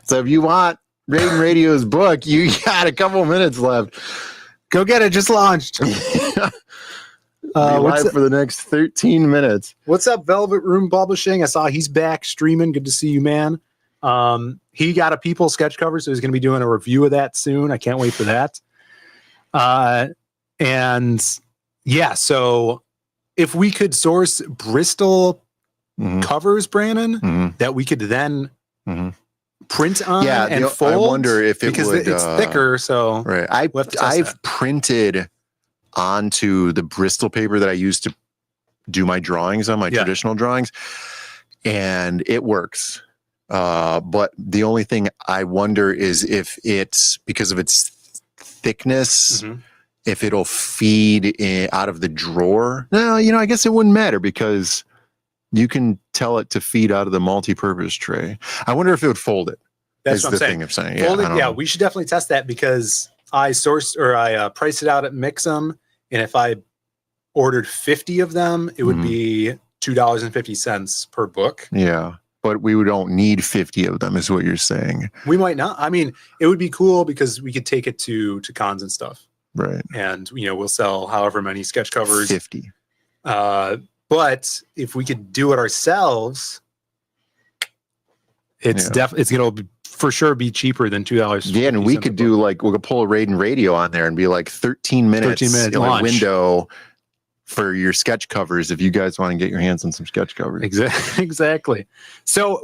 So if you want Raiden Radio's book, you got a couple minutes left. Go get it. Just launched. Live for the next 13 minutes. What's up, Velvet Room Publishing? I saw he's back streaming. Good to see you, man. He got a People sketch cover, so he's going to be doing a review of that soon. I can't wait for that. So if we could source Bristol covers, Brandon, that we could then print on and fold. I wonder if it because would, it's thicker. So right, I've printed onto the Bristol paper that I used to do my drawings on, my traditional drawings, and it works. But the only thing I wonder is if it's because of its thickness, if it'll feed out of the drawer. No, I guess it wouldn't matter because you can tell it to feed out of the multi-purpose tray. I wonder if it would fold it. That's what I'm saying. Thing of saying. Fold it, we should definitely test that because I priced it out at Mix'em, and if I ordered 50 of them, it would be $2.50 per book. Yeah, but we don't need 50 of them, is what you're saying. We might not. I mean, it would be cool because we could take it to cons and stuff. Right. And we'll sell however many sketch covers. 50. But if we could do it ourselves, it's going to for sure be cheaper than $2. Yeah, and we could do we could pull a Raiden Radio on there and be like 13 minutes window for your sketch covers if you guys want to get your hands on some sketch covers. Exactly. So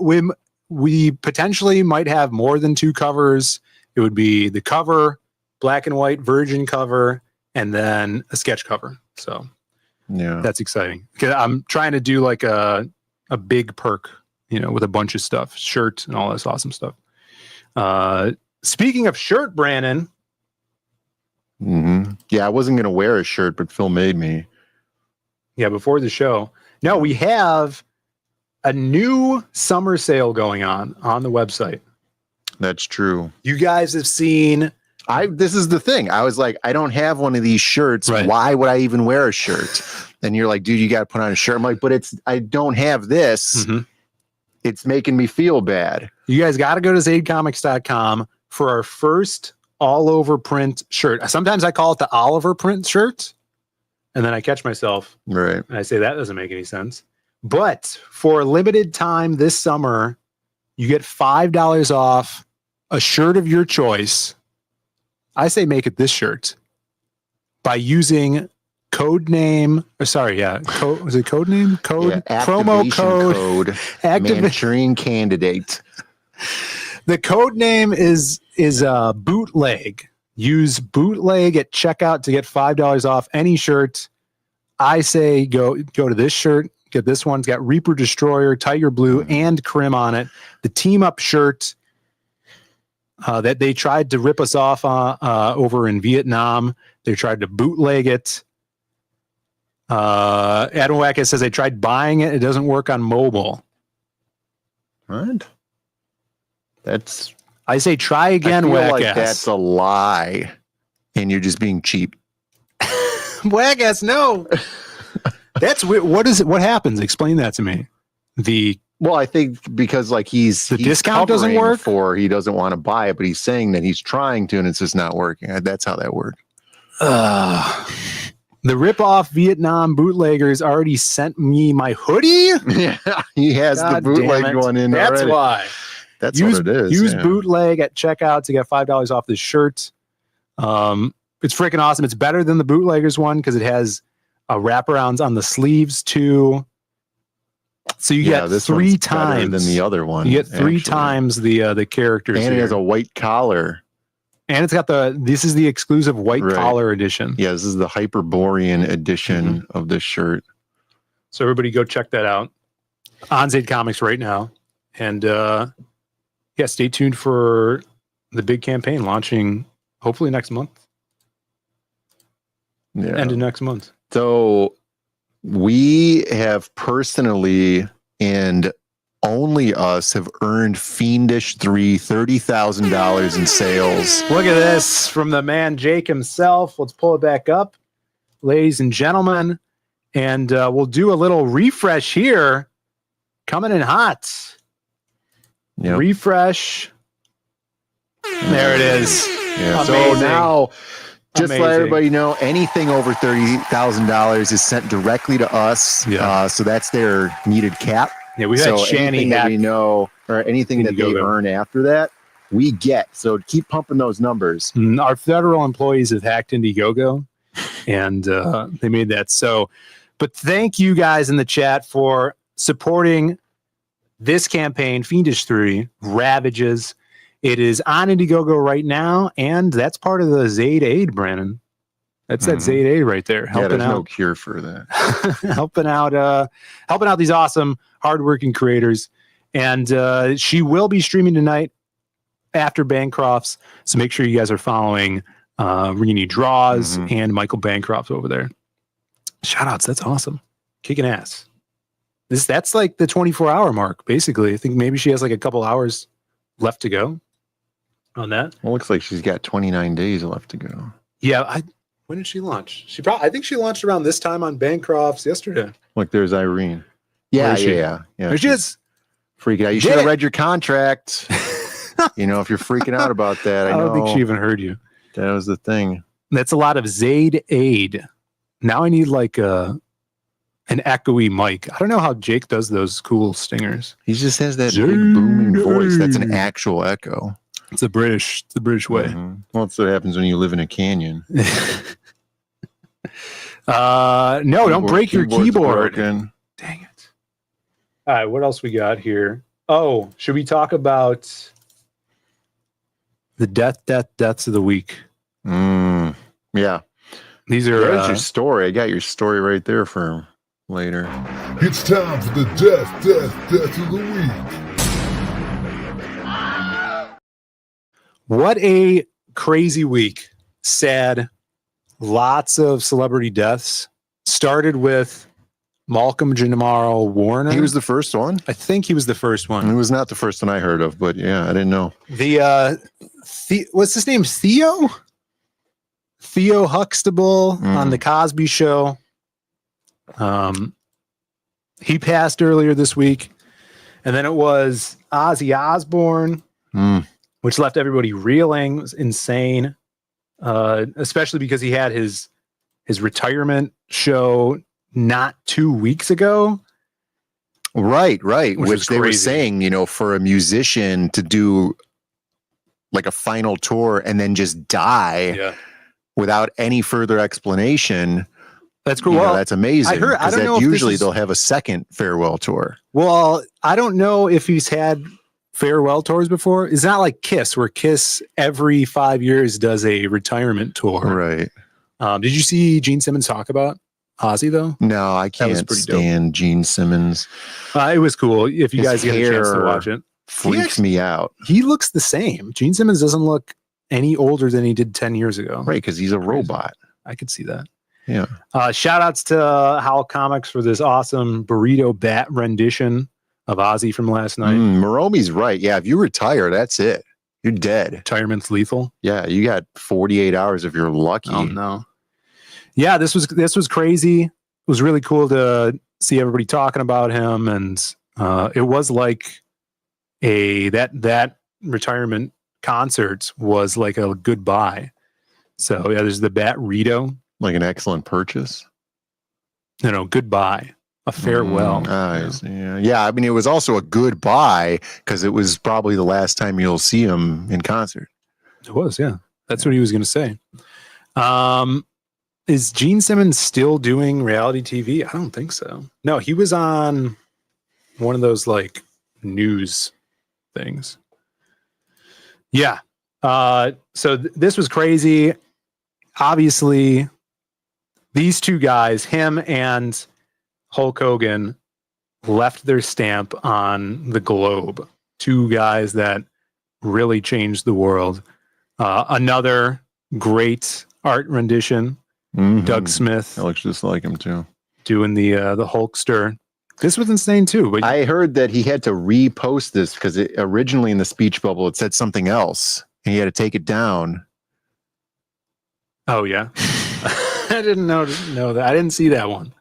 we potentially might have more than 2 covers. It would be the cover, black and white virgin cover, and then a sketch cover. So yeah, that's exciting. I'm trying to do like a big perk, with a bunch of stuff, shirt and all this awesome stuff. Speaking of shirt, Brandon. Yeah, I wasn't going to wear a shirt, but Phil made me. Yeah, before the show. No, we have a new summer sale going on the website. That's true. You guys have seen. This is the thing. I was like, I don't have one of these shirts. Right. Why would I even wear a shirt? And you're like, dude, you got to put on a shirt. I'm like, but I don't have this. It's making me feel bad. You guys got to go to zaidcomics.com for our first all over print shirt. Sometimes I call it the Oliver print shirt. And then I catch myself. Right. And I say, that doesn't make any sense. But for a limited time this summer, you get $5 off a shirt of your choice. I say make it this shirt by using promo code Manchurian Candidate. The code name is bootleg. Use bootleg at checkout to get $5 off any shirt. I say go to this shirt, Get this one. It's got Reaper Destroyer, Tiger Blue, and Crim on it. The team up shirt that they tried to rip us off over in Vietnam. They tried to bootleg it. Adam Wackett says they tried buying it. It doesn't work on mobile. What? That's. I say try again, I feel Wackass. like that's a lie, and you're just being cheap. Wackass, no. That's weird. What is it? What happens? Explain that to me. Well, I think because like he's discount doesn't covering work, for he doesn't want to buy it, but he's saying that he's trying to, and it's just not working. That's how that works. The rip-off Vietnam bootleggers already sent me my hoodie. Yeah, he has God the bootleg one in. That's already. why. That's what it is. Use bootleg at checkout to get $5 off the shirt. It's freaking awesome. It's better than the bootleggers one because it has wraparounds on the sleeves too. So you get this 3 one's times better than the other one. You get 3 actually. times the characters, and it here. has a white collar. And it's got this is the exclusive white collar edition. Yeah, this is the Hyperborean edition of this shirt. So everybody go check that out on Zaid Comics right now. And stay tuned for the big campaign launching hopefully next month. Yeah. End of next month. So we have personally and only us have earned Fiendish 3 $30,000 in sales. Look at this from the man Jake himself. Let's pull it back up, ladies and gentlemen. And we'll do a little refresh here. Coming in hot. Yep. Refresh. There it is. Yeah. So Amazing. now, just Amazing. let everybody know, anything over $30,000 is sent directly to us. Yeah. So that's their needed cap. Yeah, we had Shanny anything that we know, or anything that they Indiegogo. earn after that, we get. So keep pumping those numbers. Our federal employees have hacked Indiegogo, and they made that so. But thank you guys in the chat for supporting this campaign, Fiendish 3, Ravages. It is on Indiegogo right now, and that's part of the Zaid Aid, Brandon. That's that Zaid Aid right there, helping there's out. no cure for that. helping out these awesome, hardworking creators. And she will be streaming tonight after Bancroft's. So make sure you guys are following Rini Draws and Michael Bancroft over there. Shout outs. That's awesome. Kicking ass. That's like the 24-hour mark, basically. I think maybe she has like a couple hours left to go on that. Well, looks like she's got 29 days left to go. Yeah. When did she launch? I think she launched around this time on Bancroft's yesterday. Look, there's Irene. Where Yeah, is she? yeah. There she is. Freaking out. You should have read your contract. If you're freaking out about that, I don't think know. she even heard you. That was the thing. That's a lot of Zaid Aid. Now I need like an echoey mic. I don't know how Jake does those cool stingers. He just has that big booming voice. That's an actual echo. It's the British way. Well, that's what happens when you live in a canyon. No, don't break your Keyboard's keyboard. broken. Dang it. All right, what else we got here? Oh, should we talk about the deaths of the week? Yeah. These are There's your story. I got your story right there for later. It's time for the death of the week. what a crazy week. Sad. Lots of celebrity deaths. Started with Malcolm Jamal Warner. He was the first one? I think he was the first one. He was not the first one I heard of, but yeah, I didn't know. What's his name? Theo Huxtable on the Cosby Show. He passed earlier this week. And then it was Ozzy Osbourne, which left everybody reeling. It was insane. Especially because he had his retirement show not 2 weeks ago. Right. Which they were crazy. saying, for a musician to do like a final tour and then just die without any further explanation. That's cool. Well, that's amazing. I don't know if usually this is- they'll have a second farewell tour. Well, I don't know if he's had farewell tours before. It's not like Kiss, where Kiss every 5 years does a retirement tour. Right. Did you see Gene Simmons talk about Ozzy though? No, I was can't pretty dope. stand Gene Simmons. It was cool. If you His guys get a chance to hair watch it, Freaks me out. he looks the same. Gene Simmons doesn't look any older than he did 10 years ago. Right, because he's a robot. I could see that. Yeah. Shout outs to Howl Comics for this awesome burrito bat rendition of Ozzy from last night. Moromi's right. Yeah, if you retire, that's it. You're dead. Retirement's lethal. Yeah, you got 48 hours if you're lucky. Oh no. Yeah, this was crazy. It was really cool to see everybody talking about him, and it was like that retirement concert was like a goodbye. So yeah, there's the Bat Rito. Like an excellent purchase. Goodbye. A farewell. Yeah, I mean, it was also a goodbye because it was probably the last time you'll see him in concert. It was, yeah. That's what he was going to say. Is Gene Simmons still doing reality TV? I don't think so. No, he was on one of those like news things. Yeah. So this was crazy. Obviously, these two guys, him and Hulk Hogan, left their stamp on the globe. Two guys that really changed the world. Another great art rendition. Doug Smith. It looks just like him too. Doing the Hulkster. This was insane too. But I heard that he had to repost this because originally in the speech bubble it said something else, and he had to take it down. Oh yeah, I didn't know that. I didn't see that one.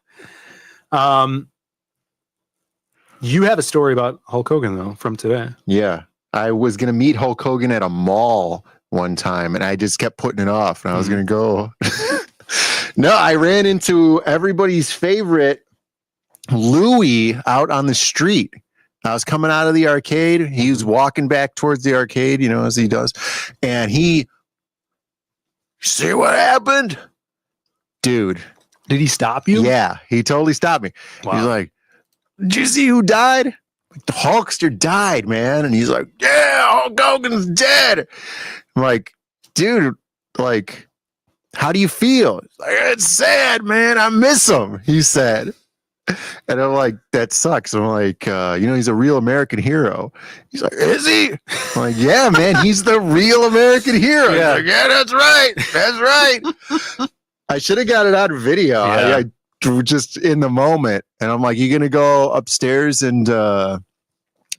You have a story about Hulk Hogan though from today. Yeah, I was gonna meet Hulk Hogan at a mall one time, and I just kept putting it off. And I was gonna go. No, I ran into everybody's favorite Louie out on the street. I was coming out of the arcade. He was walking back towards the arcade, as he does. And he, see what happened? Dude. Did he stop you? Yeah, he totally stopped me. Wow. He's like, did you see who died? Like, the Hulkster died, man. And he's like, yeah, Hulk Hogan's dead. I'm like, dude, like, how do you feel? Like, it's sad, man. I miss him, he said. And I'm like, that sucks. I'm like, he's a real American hero. He's like, is he? I'm like, yeah, man, he's the real American hero. Yeah, like, yeah, that's right. That's right. I should have got it on video. Yeah. I just in the moment. And I'm like, you going to go upstairs and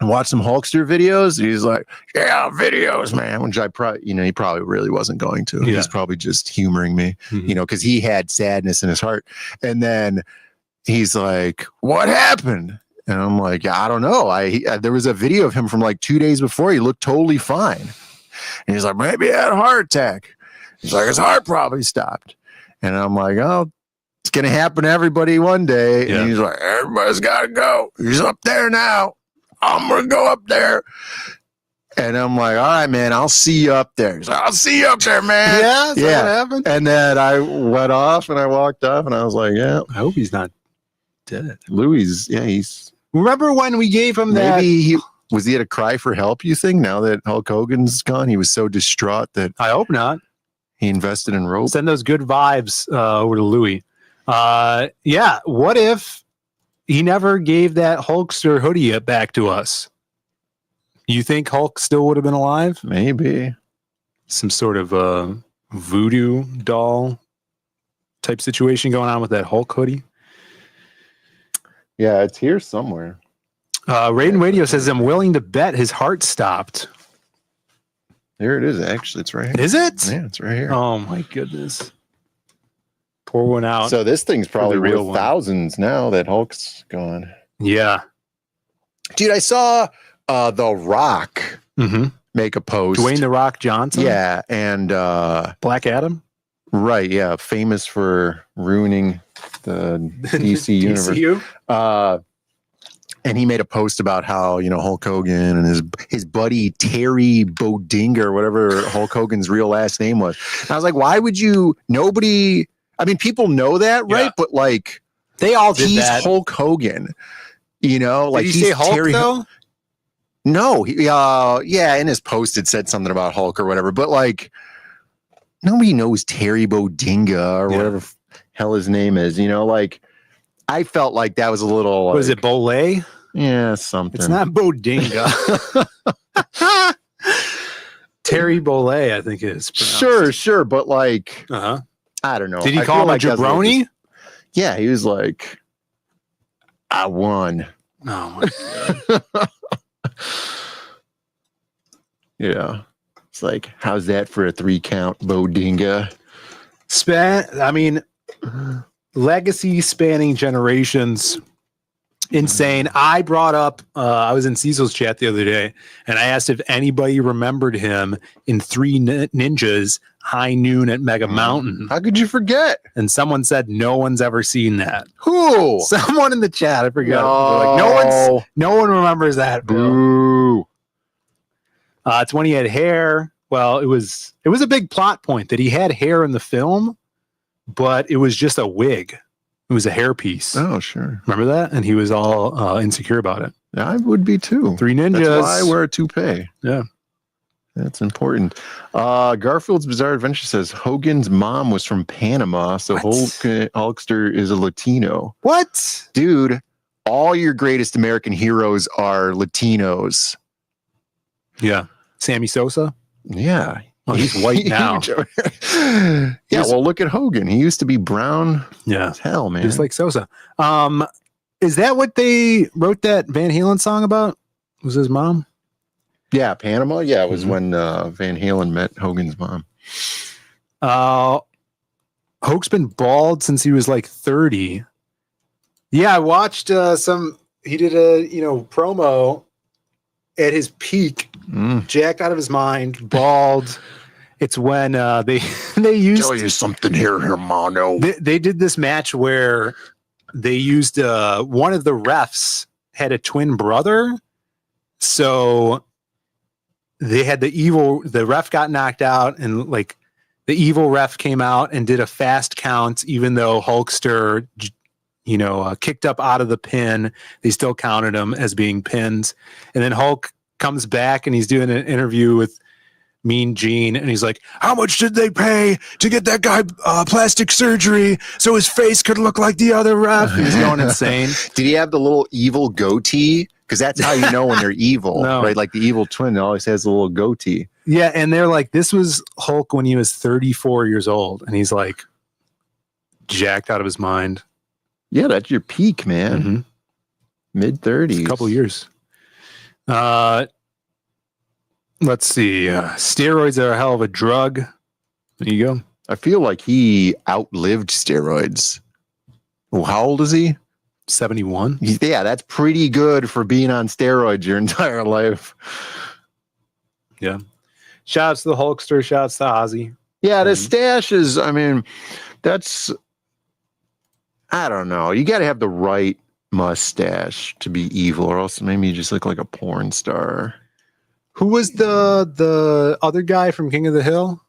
watch some Hulkster videos? And he's like, yeah, videos, man. Which I probably, he probably really wasn't going to. Yeah. He's probably just humoring me, because he had sadness in his heart. And then he's like, what happened? And I'm like, I don't know. There was a video of him from like 2 days before. He looked totally fine. And he's like, maybe he had a heart attack. He's like, his heart probably stopped. And I'm like, oh, it's going to happen to everybody one day. Yeah. And he's like, everybody's got to go. He's up there now. I'm going to go up there. And I'm like, all right, man, I'll see you up there. He's like, I'll see you up there, man. Yeah, is that what happened? And then I went off and I walked off and I was like, yeah. I hope he's not dead. Louis, he's. Remember when we gave him that? Maybe was he at a cry for help, you think, now that Hulk Hogan's gone? He was so distraught that. I hope not. He invested in rope. Send those good vibes over to Louis. Yeah, what if he never gave that Hulkster hoodie back to us? You think Hulk still would have been alive? Maybe. Some sort of voodoo doll type situation going on with that Hulk hoodie. Yeah, it's here somewhere. Raiden Radio says, I'm willing to bet his heart stopped. There it is, actually. It's right here. Is it? Yeah, it's right here. Oh, my goodness. Pour one out. So this thing's probably the real worth one. thousands now that Hulk's gone. Yeah. Dude, I saw The Rock make a post. Dwayne The Rock Johnson? Yeah, and Black Adam? right, yeah, famous for ruining the DC universe. DCU? And he made a post about how, Hulk Hogan and his buddy Terry Bodinga, or whatever Hulk Hogan's real last name was. And I was like, why would you? Nobody. I mean, people know that, right? Yeah. But like, They all did he's that. Hulk Hogan. Like Did he he's say Hulk Terry. though? No, yeah, in his post it said something about Hulk or whatever. But like, nobody knows Terry Bodinga or whatever. hell his name is. You know, like I felt like that was a little. Like, Was it Bolay? Yeah, something. It's not Bodinga. Terry Bolay, I think it is. Sure, but like, I don't know. Did he I call feel him a like that's little jabroni? yeah, he was like, I won. Oh my God. Yeah. It's like, how's that for a 3-count Bodinga? I mean, legacy spanning generations. Insane. I brought up, I was in Cecil's chat the other day, and I asked if anybody remembered him in Three Ninjas High Noon at Mega Mountain. How could you forget? And someone said no one's ever seen that. Who? Someone in the chat, I forgot. No. Like, no one remembers that. Boo. It's when he had hair. Well, it was a big plot point that he had hair in the film, but it was just a wig. It was a hairpiece. Oh, sure. Remember that? And he was all insecure about it. I would be too. Three Ninjas. That's why I wear a toupee. Yeah. That's important. Garfield's Bizarre Adventure says Hogan's mom was from Panama, so Hulkster is a Latino. What? Dude, all your greatest American heroes are Latinos. Yeah. Sammy Sosa? Yeah. Oh, he's white now. Yeah, well, look at Hogan. He used to be brown Yeah. as hell, man. Just like Sosa. Is that what they wrote that Van Halen song about? Was his mom? Yeah, Panama. Yeah, it was when Van Halen met Hogan's mom. Hoke's been bald since he was like 30. Yeah, I watched he did a promo at his peak, jacked out of his mind, bald. It's when they used Tell you something here, Hermano. They did this match where they used one of the refs had a twin brother, so they had the ref got knocked out, and like the evil ref came out and did a fast count, even though Hulkster kicked up out of the pin. They still counted him as being pins, and then Hulk comes back and he's doing an interview with Mean Gene, and he's like, how much did they pay to get that guy plastic surgery so his face could look like the other ref? He's going insane. Did he have the little evil goatee? Because that's how you know when they're evil, right? Like the evil twin always has a little goatee. Yeah, and they're like, this was Hulk when he was 34 years old, and he's like jacked out of his mind. Yeah, that's your peak, man. Mid-30s. A couple years. Let's see. Steroids are a hell of a drug. There you go. I feel like he outlived steroids. Well, how old is he? 71. Yeah, that's pretty good for being on steroids your entire life. Yeah. Shouts to the Hulkster. Shouts to Ozzy. Yeah, the stash is, I mean, that's, I don't know. You got to have the right mustache to be evil, or else maybe you just look like a porn star. Who was the other guy from King of the Hill?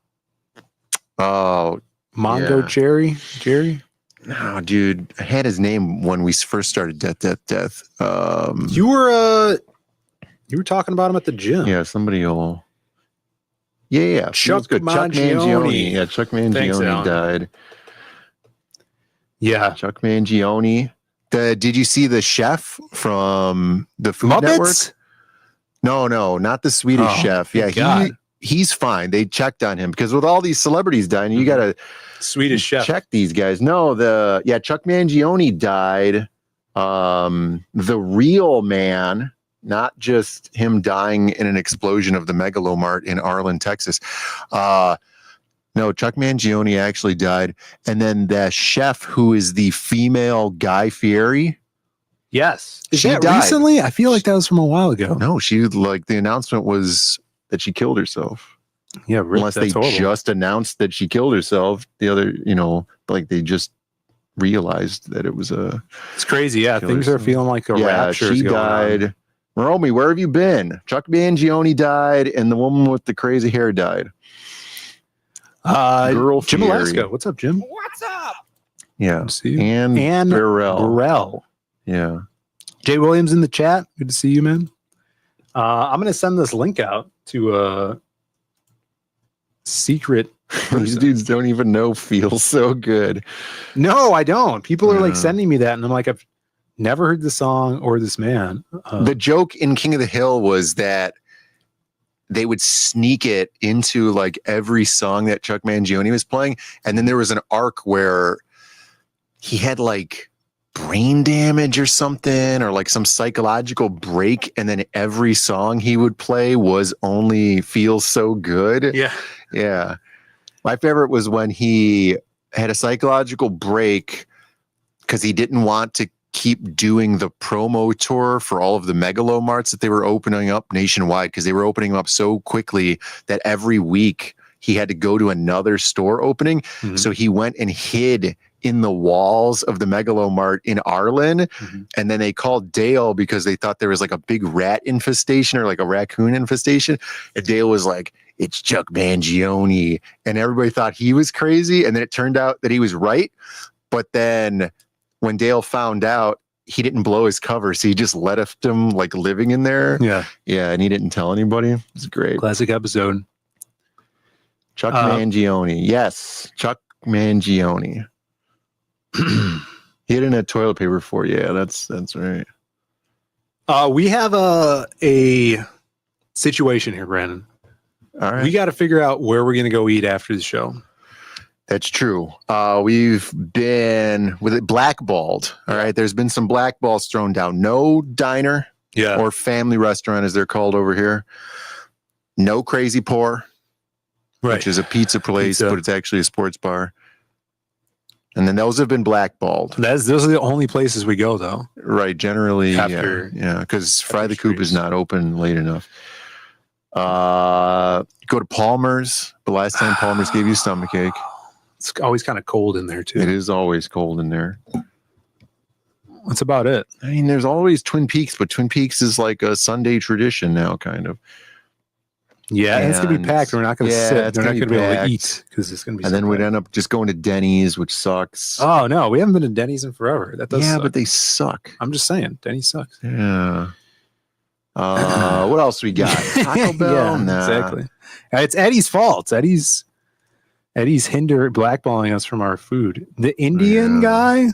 Oh, Mongo yeah. Jerry? No, dude. I had his name when we first started Death. You were talking about him at the gym. Yeah, somebody will. Yeah. Chuck Mangione. Chuck Mangione. Yeah, Chuck Mangione died. Yeah. Chuck Mangione. Did you see the chef from the Food Muppets? Network? No, not the Swedish chef. Yeah, he's fine. They checked on him because with all these celebrities dying, you got to Swedish chef check these guys. No, Chuck Mangione died. The real man, not just him dying in an explosion of the Megalomart in Arlen, Texas. No, Chuck Mangione actually died. And then the chef who is the female Guy Fieri. Yes. Is she that died recently? I feel like that was from a while ago. No, the announcement was that she killed herself. Yeah, really, unless they just announced that she killed herself. The other, like they just realized that it was a. It's crazy. Yeah, things are feeling like a rapture. She died. Romy, where have you been? Chuck Mangione died, and the woman with the crazy hair died. Girl Jim Fieri. Alaska. What's up, Jim? What's up? Yeah, Ann Burrell. Yeah. Jay Williams in the chat. Good to see you, man. I'm going to send this link out to secret. These dudes don't even know feels so good. No, I don't. People are like sending me that, and I'm like, I've never heard the song or this man. The joke in King of the Hill was that they would sneak it into like every song that Chuck Mangione was playing. And then there was an arc where he had like brain damage or something, or like some psychological break. And then every song he would play was only Feels So Good. Yeah. Yeah. My favorite was when he had a psychological break because he didn't want to keep doing the promo tour for all of the megalomarts that they were opening up nationwide, because they were opening them up so quickly that every week he had to go to another store opening. Mm-hmm. So he went and hid in the walls of the megalomart in Arlen. Mm-hmm. And then they called Dale because they thought there was like a big rat infestation or like a raccoon infestation. And Dale was like, "It's Chuck Mangione." And everybody thought he was crazy. And then it turned out that he was right. But then when Dale found out, he didn't blow his cover. So he just left him like living in there. Yeah. Yeah. And he didn't tell anybody. It was great. Classic episode. Chuck Mangione. Yes. Chuck Mangione. He in a toilet paper for you. Yeah, that's right. We have a situation here, Brandon. All right. We got to figure out where we're going to go eat after the show. That's true. We've been with it blackballed. All right. There's been some blackballs thrown down. No diner or family restaurant, as they're called over here. No Crazy Pour, which is a pizza place, but it's actually a sports bar. And then those have been blackballed. Those are the only places we go, though. Right. Generally, After- yeah. Because Fry the Coop is not open late enough. Go to Palmer's. The last time Palmer's gave you stomachache. It's always kind of cold in there, too. It is always cold in there. That's about it. I mean, there's always Twin Peaks, but Twin Peaks is like a Sunday tradition now, kind of. Yeah, and it's going to be packed. We're not going to sit. it's They're not gonna going to be able to packed. eat because it's going to be And then we'd end up just going to Denny's, which sucks. Oh, no. We haven't been to Denny's in forever. That does suck. But they suck. I'm just saying. Denny's sucks. Yeah. What else we got? Taco Bell? Yeah, Nah. exactly. It's Eddie's fault. Eddie's blackballing us from our food. The Indian guy?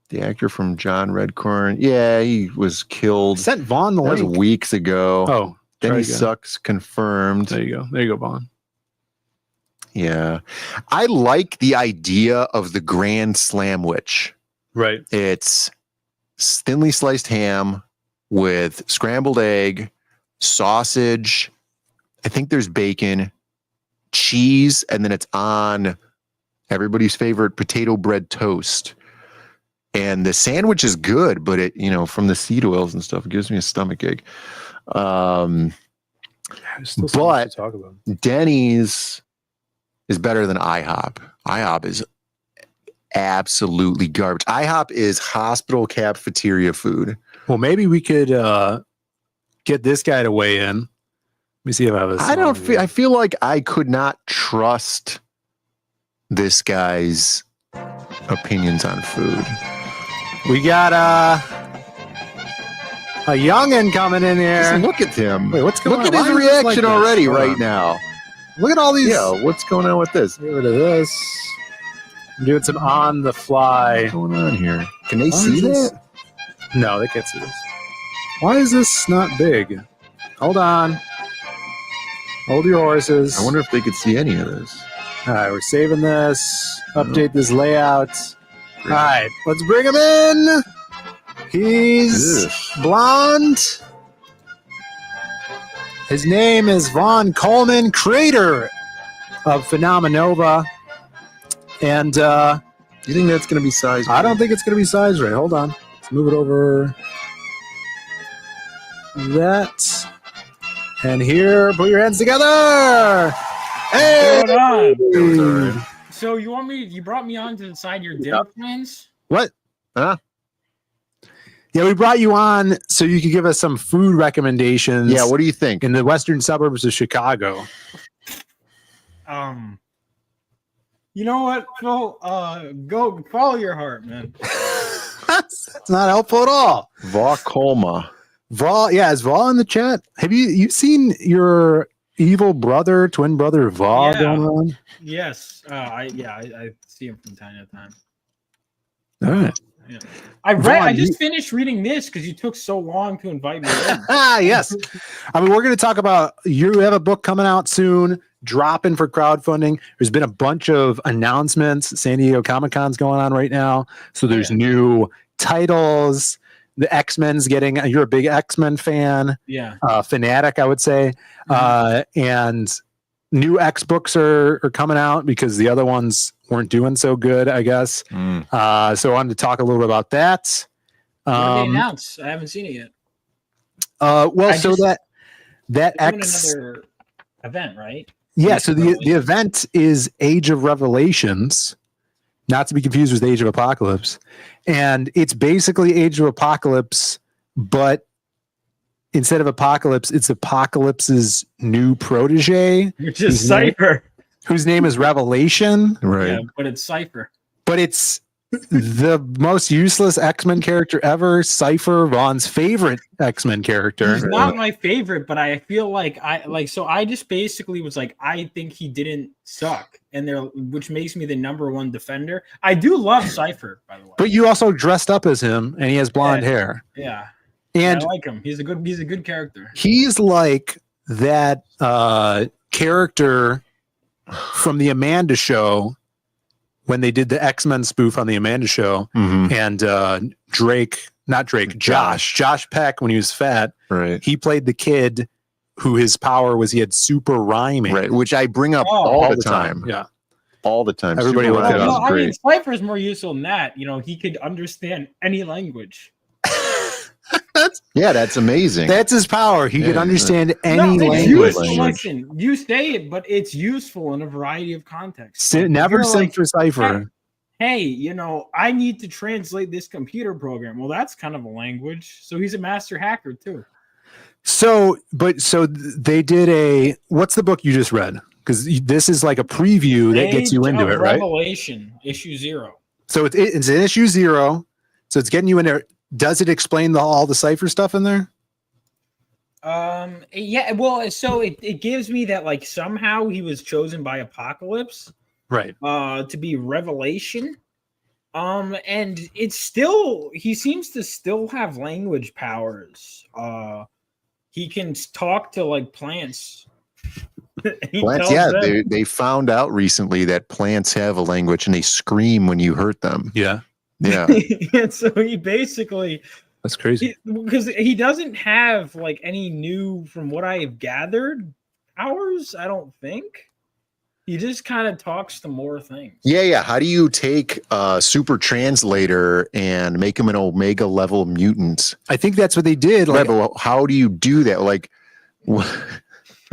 The actor from John Redcorn. Yeah, he was killed. Sent Vaughn the That was link. weeks ago. Oh, Then try he again. sucks confirmed. There you go. There you go, Vaughn. Yeah. I like the idea of the Grand Slamwich. Right. It's thinly sliced ham with scrambled egg, sausage. I think there's bacon, cheese, and then it's on everybody's favorite potato bread toast. And the sandwich is good, but it, from the seed oils and stuff, it gives me a stomachache. There's still so much But to talk about. Denny's is better than IHOP. IHOP is absolutely garbage. IHOP is hospital cafeteria food. Well, maybe we could get this guy to weigh in. Let me see if I have a I don't feel. I feel like I could not trust this guy's opinions on food. We got a youngin' coming in here. Just look at him. Wait, what's going Look on? at his Why is this reaction like this? already Hold right on. now. Look at all these. Yeah, what's going on with this? Get rid of this. I'm doing some on the fly. What's going on here? Can they Why see is this- that? No, they can't see this. Why is this not big? Hold on. Hold your horses. I wonder if they could see any of this. All right, we're saving this. Update this layout. All right, let's bring him in. He's Ugh. blonde. His name is Vaughn Coleman, creator of Phenomenova. And You think that's going to be size? I don't think it's going to be size right. Hold on. Let's move it over. That. And here, put your hands together. Hey! What's going on? All right. So you brought me on to decide your dinner plans? What? Huh? Yeah, we brought you on so you could give us some food recommendations. Yeah, what do you think? in the western suburbs of Chicago. You know what, Phil? Go follow your heart, man. That's not helpful at all. Vaucolma. Vol, yeah, is Vol in the chat? Have you seen your evil brother, twin brother Vaugh Yeah. going on? Yes. I see him from time to time. All right. Yeah. I Vaughn, just finished reading this because you took so long to invite me in. Yes. I mean, we're going to talk about, you have a book coming out soon, dropping for crowdfunding. There's been a bunch of announcements. San Diego Comic-Con's going on right now. So there's new titles. The X-Men's getting, you're a big X-Men fan. Yeah. Fanatic, I would say. And new X books are coming out because the other ones weren't doing so good, I guess. So I wanted to talk a little bit about that. What did they announce? I haven't seen it yet. That They're doing X another event, right? Yeah, so the event is Age of Revelations, not to be confused with Age of Apocalypse. And it's basically Age of Apocalypse, but instead of Apocalypse, it's Apocalypse's new protege, Which is Cypher. Whose name is Revelation. Right. Yeah, but it's Cypher. But it's the most useless X-Men character ever. Cypher, Vaughn's favorite X-Men character. He's not my favorite, but I feel like I just basically was like, I think he didn't suck, which makes me the number one defender. I do love Cypher, by the way. But you also dressed up as him, and he has blonde hair. Yeah, and I like him. He's a good character. He's like that character from the Amanda Show when they did the X-Men spoof on the Amanda Show, and Josh Peck, when he was fat, right? He played the kid who his power was he had super rhyming, right? Which I bring up all the time. Yeah, all the time. Everybody look it up. I mean, Cypher's more useful than that. You know, he could understand any language. That's amazing. That's his power. He could understand any language. language. Listen, you say it, but it's useful in a variety of contexts. Never sent for Cypher. Hey, you know, I need to translate this computer program. Well, that's kind of a language. So he's a master hacker too. So they did what's the book you just read? Because this is like a preview that gets you into it, right? Revelation, issue 0. So it's in issue 0. So it's getting you in there. Does it explain all the Cypher stuff in there? Yeah, well, so it gives me that like somehow he was chosen by Apocalypse, right? To be Revelation, and it's still he seems to still have language powers. He can talk to like plants. Plants, yeah, they found out recently that plants have a language and they scream when you hurt them. Yeah. Yeah. And so he basically, that's crazy because he doesn't have like any new, from what I've gathered, powers. I don't think he just kind of talks to more things. Yeah. How do you take a super translator and make him an Omega level mutant? I think that's what they did. Like, but how do you do that? Like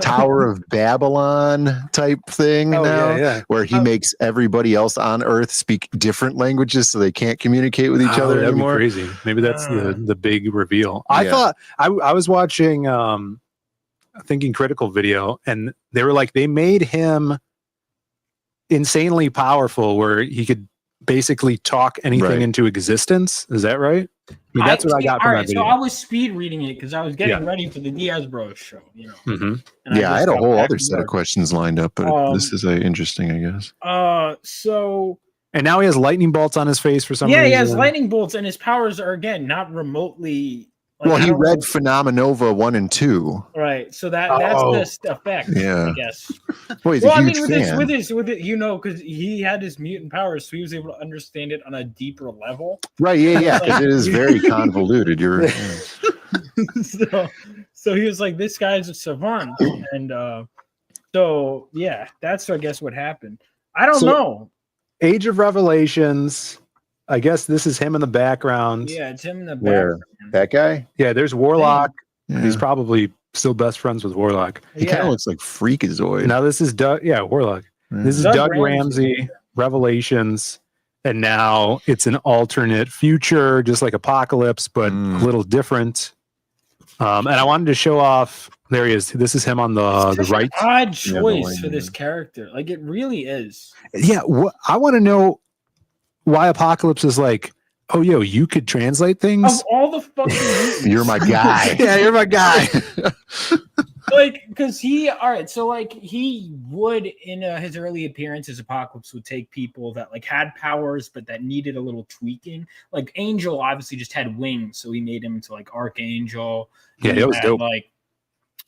Tower of Babylon type thing where he makes everybody else on Earth speak different languages so they can't communicate with each other anymore. That'd be crazy. Maybe that's the big reveal. I thought I was watching Thinking Critical video, and they were like, they made him insanely powerful where he could basically talk anything into existence. Is that right? I mean, that's what I got from that video. So I was speed reading it because I was getting ready for the DIAZ Bros show, you know. Yeah, I had a whole other set of questions lined up, but this is interesting, I guess. And now he has lightning bolts on his face for some reason. Yeah, he has lightning bolts, and his powers are again not remotely. Like, well, he read Phenomenova 1 and 2, right? So that's the effect. Yeah, I guess. Well, he's a huge fan. With his, you know, because he had his mutant powers, so he was able to understand it on a deeper level. Right? Yeah. Because it is very convoluted. You're. So he was like, "This guy's a savant," and so yeah, that's I guess what happened. I don't know. Age of Revelations. I guess this is him in the background. Yeah, it's him in the background. Where? That guy? Yeah, there's Warlock. Yeah. He's probably still best friends with Warlock. He kind of looks like Freakazoid. Now this is Doug. Yeah, Warlock. This is Doug Ramsey, Revelations. And now it's an alternate future, just like Apocalypse, but a little different. And I wanted to show off. There he is. This is him on the right. Odd choice for this character. Like, it really is. Yeah, I want to know why Apocalypse is like, oh, yo, you could translate things? Of all the fucking you're my guy. Yeah, you're my guy. Like, because all right, so like he would in his early appearances, Apocalypse would take people that like had powers but that needed a little tweaking. Like Angel obviously just had wings, so he made him into like Archangel. Yeah, it was dope. Like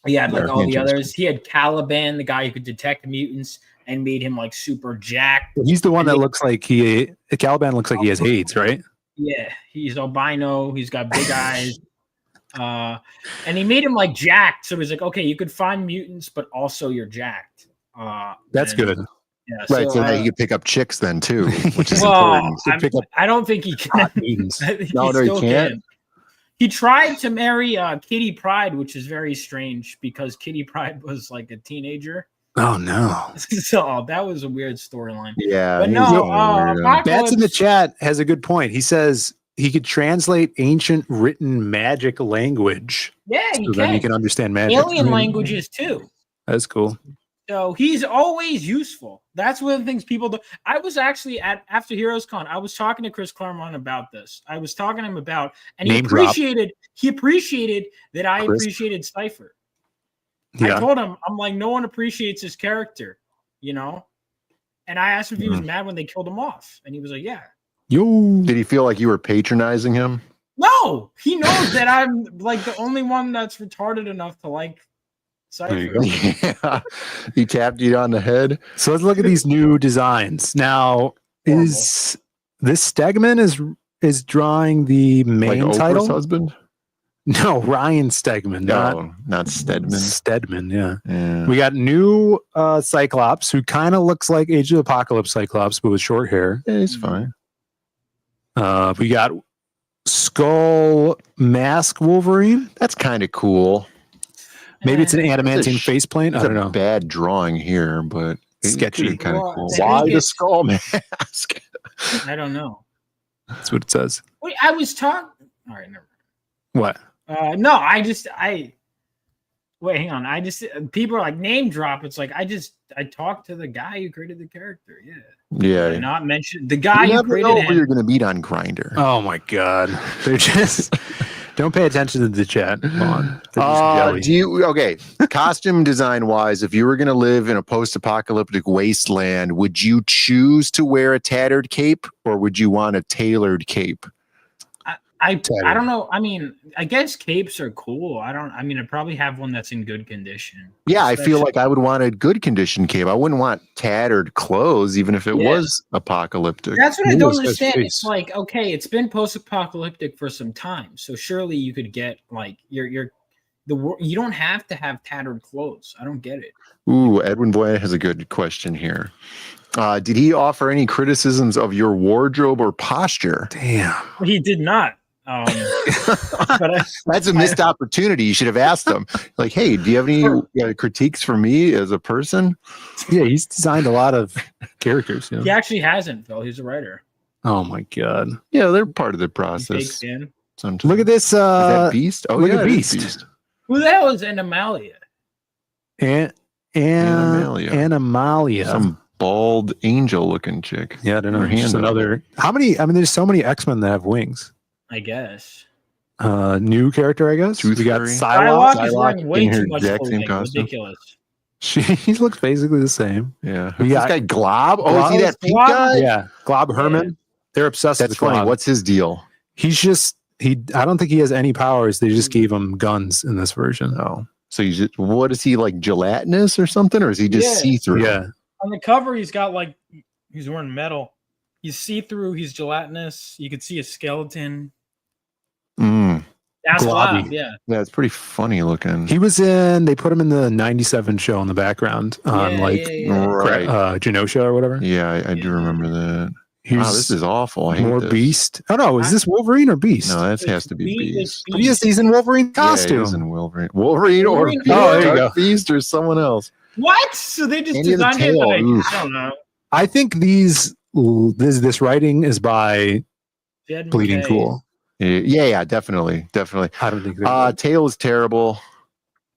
he had like all the Archangel. others. He had Caliban, the guy who could detect mutants, and made him like super jacked. He's the one that looks like Caliban looks like he has AIDS, right? Yeah, he's albino. He's got big eyes. And he made him like jacked. So he's like, okay, you could find mutants, but also you're jacked. That's good. Yeah, Right, so now you can pick up chicks then too, which is well, important. I don't think he can. No, he can't. He tried to marry Kitty Pryde, which is very strange because Kitty Pryde was like a teenager. Oh no! So that was a weird storyline. Yeah, but no. Bats in the chat has a good point. He says he could translate ancient written magic language. Yeah, so then he can understand magic. Alien languages too. That's cool. So he's always useful. That's one of the things people do. I was actually after Heroes Con, I was talking to Chris Claremont about this. I was talking to him about, and he appreciated that I appreciated Cypher. Yeah. I told him, I'm like, no one appreciates his character, you know? And I asked him if he was mad when they killed him off. And he was like, yeah. Yo. Did he feel like you were patronizing him? No, he knows that I'm like the only one that's retarded enough to like Cypher. Yeah. He tapped you on the head. So let's look at these new designs. Now, is this Stegman is drawing the main like title? Oprah's husband? No, Ryan Stegman. No, not Stedman. Stedman, yeah. We got new Cyclops, who kind of looks like Age of Apocalypse Cyclops, but with short hair. Yeah, he's fine. We got Skull Mask Wolverine. That's kind of cool. Maybe it's an adamantium faceplate. I don't know. Bad drawing here, but sketchy. Kind of cool. Why the skull mask? I don't know. That's what it says. Wait, I was talking. All right, never mind. What? No, wait, hang on. People are like name drop. It's like I talked to the guy who created the character. Yeah. Yeah. Not mention the guy who created him. You're going to meet on Grindr. Oh my God. They're just don't pay attention to the chat. Come on. Okay. Costume design wise, if you were going to live in a post-apocalyptic wasteland, would you choose to wear a tattered cape or would you want a tailored cape? I don't know. I mean, I guess capes are cool. I'd probably have one that's in good condition. Yeah, I feel like I would want a good condition cape. I wouldn't want tattered clothes, even if it was apocalyptic. That's what I don't understand. It's like, okay, it's been post-apocalyptic for some time, so surely you could get like you don't have to have tattered clothes. I don't get it. Ooh, Edwin Boyd has a good question here. Did he offer any criticisms of your wardrobe or posture? Damn, he did not. But that's a missed opportunity. You should have asked him, like, "Hey, do you have any critiques for me as a person?" Yeah, he's designed a lot of characters. He actually hasn't, Phil. He's a writer. Oh my God. Yeah, they're part of the process. Look at this. Is that Beast? Oh, look yeah, at Beast. Who the hell is Animalia? Animalia. Some bald angel-looking chick. Yeah, I don't know. Just another. How many? I mean, there's so many X-Men that have wings. I guess. New character, I guess. We got Psylocke is wearing way too much clothing. Ridiculous. He looks basically the same. Yeah. We got this guy Glob. Oh, is he that pink guy? Yeah. Glob Herman. Yeah. They're obsessed with funny. Glob. What's his deal? He's just I don't think he has any powers. They just gave him guns in this version. Oh. So what is he, like gelatinous or something? Or is he just see-through? Yeah. On the cover, he's wearing metal. He's see-through. He's gelatinous. You could see a skeleton. That's Glob. Yeah. Yeah, it's pretty funny looking. They put him in the 97 show in the background on Genosha or whatever. Yeah, I do remember that. Wow, this is awful. I hate more this. Beast. Oh no, is this Wolverine or Beast? No, that has to be Beast. He's in Wolverine costume. Yeah, he's in Wolverine or Beast. Oh, there you go. Beast or someone else. What? So they just designed it like, I don't know. I think this writing is by Jed Bleeding McKay. Cool. Yeah, definitely. I don't think tail is terrible.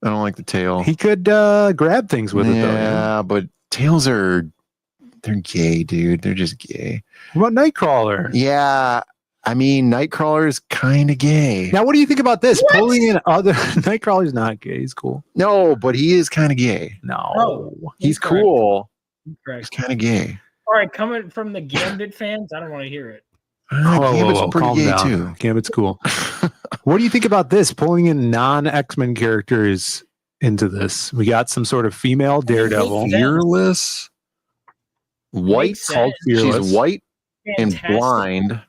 I don't like the tail. He could grab things with it though. Yeah, but tails they're gay, dude. They're just gay. What about Nightcrawler? Yeah, I mean, Nightcrawler's kind of gay. Now, what do you think about this? Pulling in other Nightcrawler's not gay. He's cool. No, but he is kind of gay. No, he's Incorrect. cool. He's Incorrect. kind of gay. All right, coming from the Gambit fans, I don't want to hear it. Gambit's pretty calm gay down. too. Gambit's cool. What do you think about this? Pulling in non-X-Men characters into this. We got some sort of female Daredevil. Fearless. White. Makes sense. Fearless. She's white Fantastic. and blind.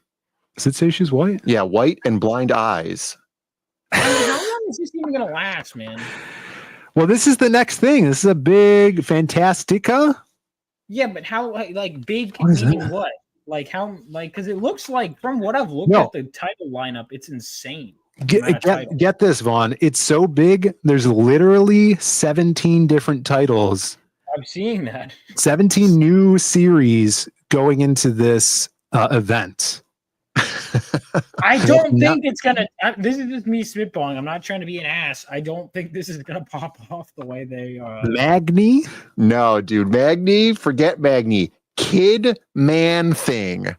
Does it say she's white? Yeah, white and blind eyes. I mean, how long is this even gonna last, man? Well, this is the next thing. This is a big Fantastica. Yeah, but how like big What is meaning that? what? Like how like because it looks like from what I've looked No. at the title lineup, it's insane. Get this, Vaughn. It's so big. There's literally 17 different titles, I'm seeing that. 17 new series going into this event. I don't think it's gonna. This is just me spitballing. I'm not trying to be an ass. I don't think this is gonna pop off the way they are. Magni? No, dude. Magni, forget Magni. Kid Man Thing.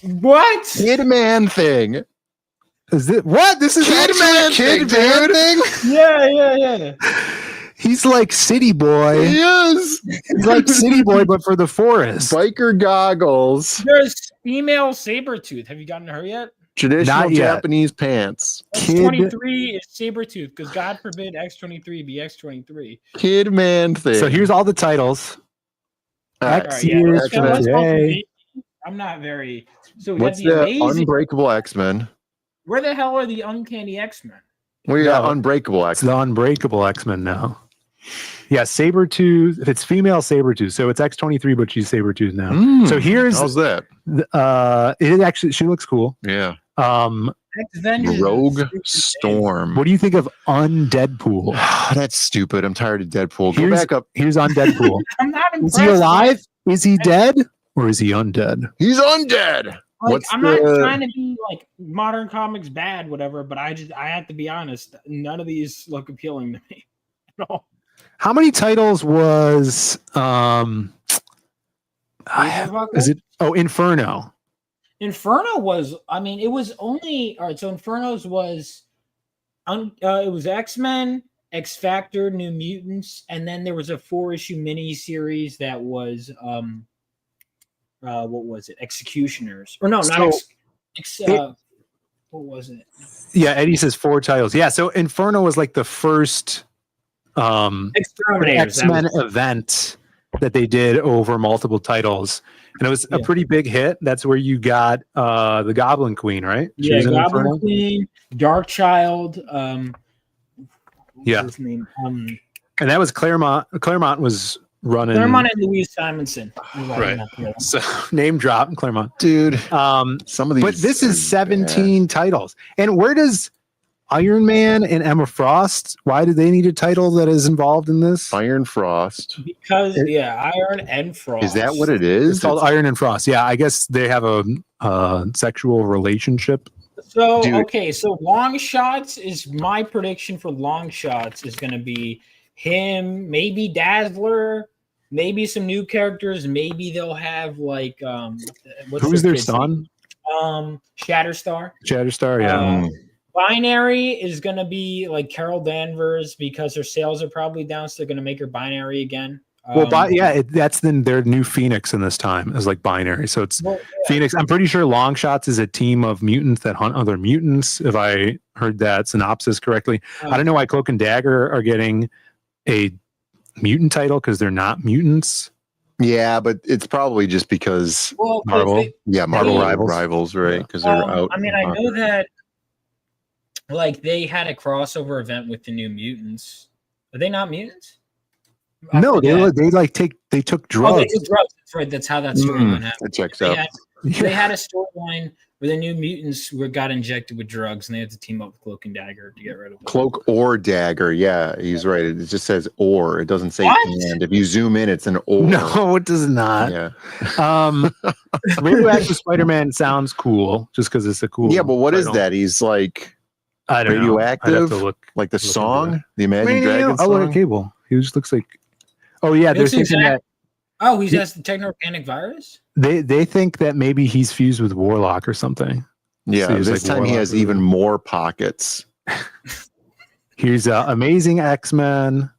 What? Kid Man Thing. Is it what? This is Kid Man Thing, dude. Yeah. He's like City Boy. He is. He's like City Boy, but for the forest. Biker goggles. There's female Sabretooth. Have you gotten her yet? Traditional Not yet. Japanese pants. X-23 is Sabretooth because God forbid X-23 be X-23. Kid Man Thing. So here's all the titles. Alright, X All right, years let's from go for today. me. I'm not very. So What's that'd be the amazing. Unbreakable X-Men? Where the hell are the Uncanny X-Men? We got No. Unbreakable It's X-Men. the Unbreakable X-Men now. Yeah, Sabretooth. If it's female Sabretooth, so it's X-23, but she's Sabretooth now. So here's How's that? it actually she looks cool. Yeah. X-Vengeance. Rogue Storm. What do you think of Undeadpool? That's stupid. I'm tired of Deadpool. Go Here's- back up. Here's Undeadpool. I'm not impressed. Is he alive? Is he dead? Or is he undead? He's undead. Like, What's I'm the- not trying to be like modern comics bad, whatever, but I have to be honest. None of these look appealing to me at all. How many titles was is it Inferno? Inferno was, I mean, it was only all right. So Inferno's was, it was X-Men, X Factor, New Mutants, and then there was a 4-issue mini series that was what was it? Executioners, or no, not what was it? Yeah, Eddie says 4 titles. Yeah, so Inferno was like the first Exterminators. that X-Men was- event that they did over multiple titles. And it was a Yeah. pretty big hit. That's where you got the Goblin Queen, right? She Yeah, was in Goblin Inferno? Queen, Dark Child. What Yeah. was his name? And that was Claremont. Claremont was running. Claremont and Louise Simonson. were running Right. that together. So name drop Claremont. Dude, some of these. But this are is 17 titles. And where does Iron Man and Emma Frost, why do they need a title that is involved in this? Iron Frost. Because Iron and Frost. Is that what it is? It's called Iron and Frost. Yeah, I guess they have a sexual relationship. So Dude. okay, so Long Shots is my prediction for Long Shots is going to be him, maybe Dazzler, maybe some new characters. Maybe they'll have like what's Who's their kid's son? name? Shatterstar. Shatterstar, yeah. Binary is going to be like Carol Danvers because her sales are probably down, so they're going to make her Binary again. That's then their new Phoenix in this time is like Binary. So it's Phoenix. I'm pretty sure Long Shots is a team of mutants that hunt other mutants, if I heard that synopsis correctly. I don't know why Cloak and Dagger are getting a mutant title because they're not mutants. Yeah, but it's probably just because Marvel. Marvel they- rivals, right? Because they're out. I mean, I know that like they had a crossover event with the New Mutants. Are they not mutants? I No, forget. they took Oh, drugs. they took drugs. That's right. That's how that storyline happened. It checks They out. had, they had a storyline where the New Mutants got injected with drugs, and they had to team up with Cloak and Dagger to get rid of them. Cloak or Dagger. Yeah, he's right. It just says or. It doesn't say What? and. If you zoom in, it's an or. No, it does not. Yeah. Radioactive Spider-Man sounds cool just because it's a cool. Yeah, but what is title. that? He's like I don't know. radioactive. I'd have to look. Like the into song, that. the Imagine Dragons Oh, look at song. Cable. He just looks like. Oh yeah, they're Looks thinking exact- that Oh, he's has the techno-organic virus? they think that maybe he's fused with Warlock or something. Yeah, So he's this like time he Warlock has really. even more pockets. Here's Amazing X-Men.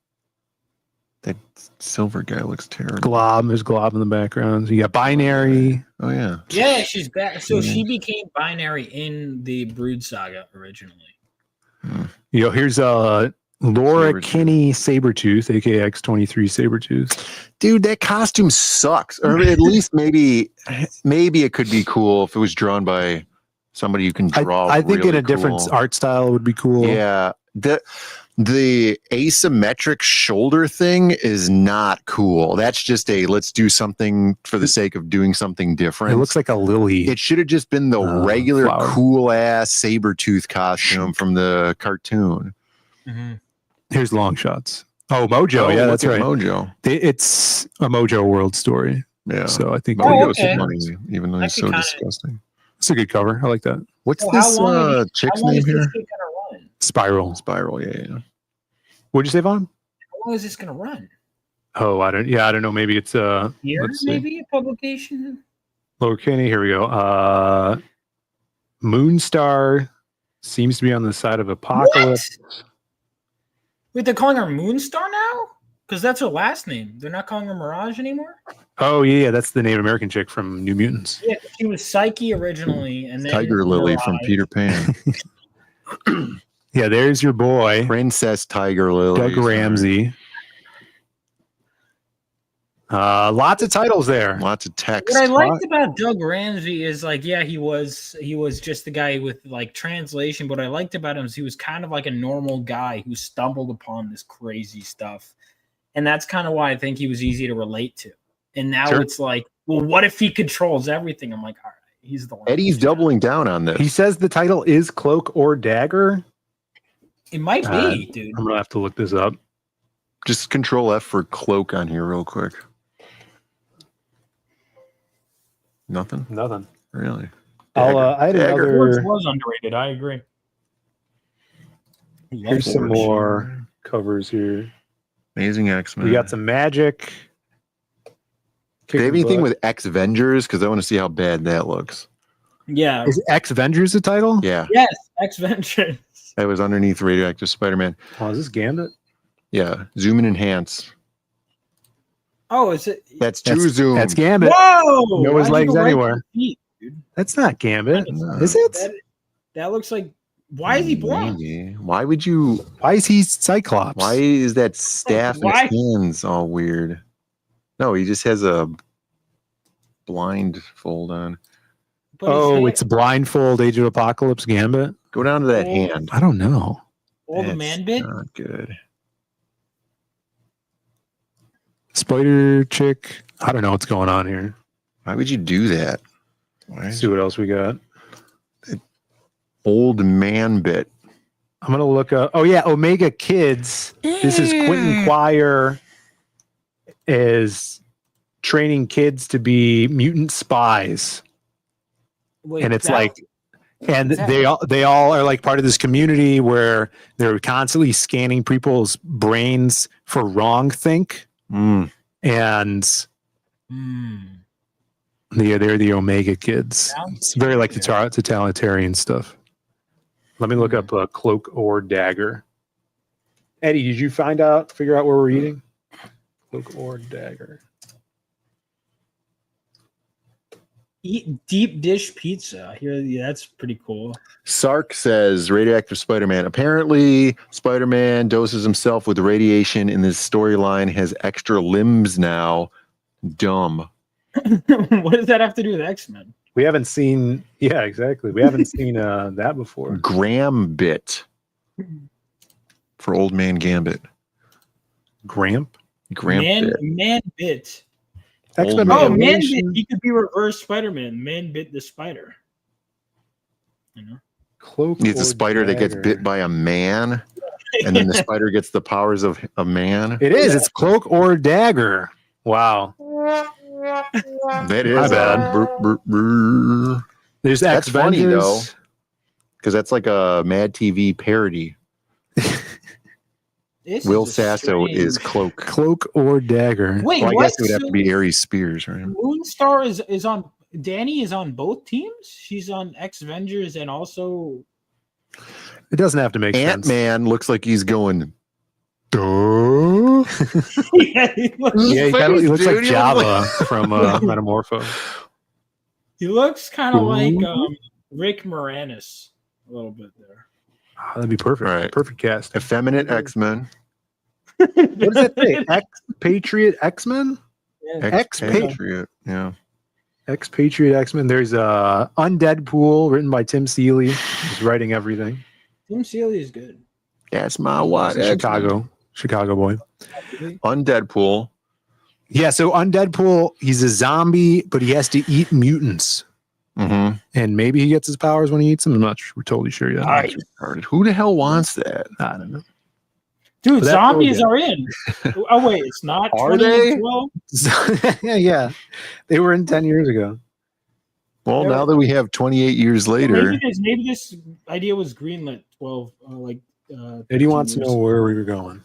That silver guy looks terrible. Glob. There's Glob in the background. You got Binary. Oh yeah. Yeah, she's back. So she became binary in the Brood Saga originally. Here's Laura Sabretooth. Kinney Sabretooth, aka X-23 Sabretooth. Dude, that costume sucks. Or at least maybe it could be cool if it was drawn by somebody you can draw. I think really in a different cool. art style would be cool. Yeah. The asymmetric shoulder thing is not cool. That's just let's do something for the sake of doing something different. It looks like a lily. It should have just been the regular flower. cool ass Sabretooth costume from the cartoon. Here's long shots. Oh, Mojo. Yeah, look that's at right. Mojo. It's a Mojo World story. Yeah. So I think Mojo's okay. funny, even though he's so disgusting. it's a good cover. I like that. What's Well, this chick's name here? This shit gonna run? Spiral. Yeah. What'd you say, Vaughn? How long is this gonna run? Oh, I don't know. Maybe it's Here, let's see. maybe a publication. Lower Kinney. Here we go. Moonstar seems to be on the side of Apocalypse. What? Wait, they're calling her Moonstar now? Because that's her last name. They're not calling her Mirage anymore? Oh, yeah, that's the Native American chick from New Mutants. Yeah, she was Psyche originally, and then Tiger Lily Mirage. from Peter Pan. Yeah, there's your boy, Princess Tiger Lily. Doug Ramsey. Lots of titles there. Lots of text. What I liked about Doug Ramsey is he was just the guy with like translation. What I liked about him is he was kind of like a normal guy who stumbled upon this crazy stuff. And that's kind of why I think he was easy to relate to. And now it's like, well, what if he controls everything? I'm like, all right, he's the one. Eddie's doubling down on this. He says the title is Cloak or Dagger. It might be, dude. I'm gonna have to look this up. Just Control F for cloak on here real quick. Nothing? Really? I had Dagger. another. Was underrated. I agree. Here's some more covers here. Amazing X-Men. We got some magic. Do they have anything with X-Vengers? Because I want to see how bad that looks. Yeah. Is X-Vengers the title? Yeah. Yes. X-Vengeance. That was underneath Radioactive Spider-Man. Oh, is this Gambit? Yeah. Zoom and enhance. Oh, is it? That's true zoom. That's Gambit. Whoa! No his I legs need to wipe anywhere. my feet, dude. That's not Gambit. No. Is it? That looks like. Why is he blonde? Maybe. Why would you? Why is he Cyclops? Why is that staff in Why? his hands all weird? No, he just has a blindfold on. But his Oh, hand- it's Blindfold, Age of Apocalypse, Gambit. Go down to that Oh. hand. I don't know. all the That's man bit. Not good. Spider chick. I don't know what's going on here. Why would you do that? Why? Let's see what else we got. Old man bit. I'm gonna look up. Oh yeah, Omega Kids. This is Quentin Quire is training kids to be mutant spies, Wait, and it's that- like, and that- they all are like part of this community where they're constantly scanning people's brains for wrong think, Mm. and they're the Omega Kids. It's very like the totalitarian stuff. Let me look up Cloak or Dagger. Eddie, did you figure out where we're eating? Cloak or Dagger. Eat deep dish pizza. Here, yeah, that's pretty cool. Sark says Radioactive Spider-Man. Apparently, Spider-Man doses himself with radiation in this storyline, has extra limbs now. Dumb. What does that have to do with X-Men? We haven't seen, yeah, exactly. We haven't seen that before. Graham bit for Old Man Gambit. Gramp? Graham bit. Man bit. X-Men Oh, man Revolution. bit. He could be reverse Spider-Man. Man bit the spider. You know. Cloak He's or a spider that gets Dagger. bit by a man, and then the spider gets the powers of a man. It is. It's Cloak or Dagger. Wow. That is My bad. There's That's funny, X-Vengers. though. Because that's like a Mad TV parody. This Will is a Sasso strange- is Cloak. Cloak or Dagger. Wait, Well, I what? guess it would have to So be Aries Spears, right? Moonstar is on. Danny is on both teams. She's on X-Vengers and also. It doesn't have to make sense. Ant-Man looks like he's going. Duh. Yeah, He looks like Java from Metamorpho. He looks kind of like Rick Moranis a little bit there. Oh, that'd be perfect. Right. Perfect cast. Effeminate X-Men. What does it say? Ex-Patriot X-Men? Ex-Patriot. Yeah. Ex-Patriot X-Men. There's Undead Pool, written by Tim Seeley. He's writing everything. Tim Seeley is good. That's my wife. Chicago boy. Undead Pool. Yeah, so Undead Pool, he's a zombie, but he has to eat mutants. Mm-hmm. And maybe he gets his powers when he eats them. I'm not totally sure yet. Nice. Who the hell wants that? I don't know. Dude, zombies are in. Oh, wait, it's not. Are they? Yeah. They were in 10 years ago. Well, now that we have 28 years later. Maybe this idea was greenlit 12, Eddie wants to know where we were going.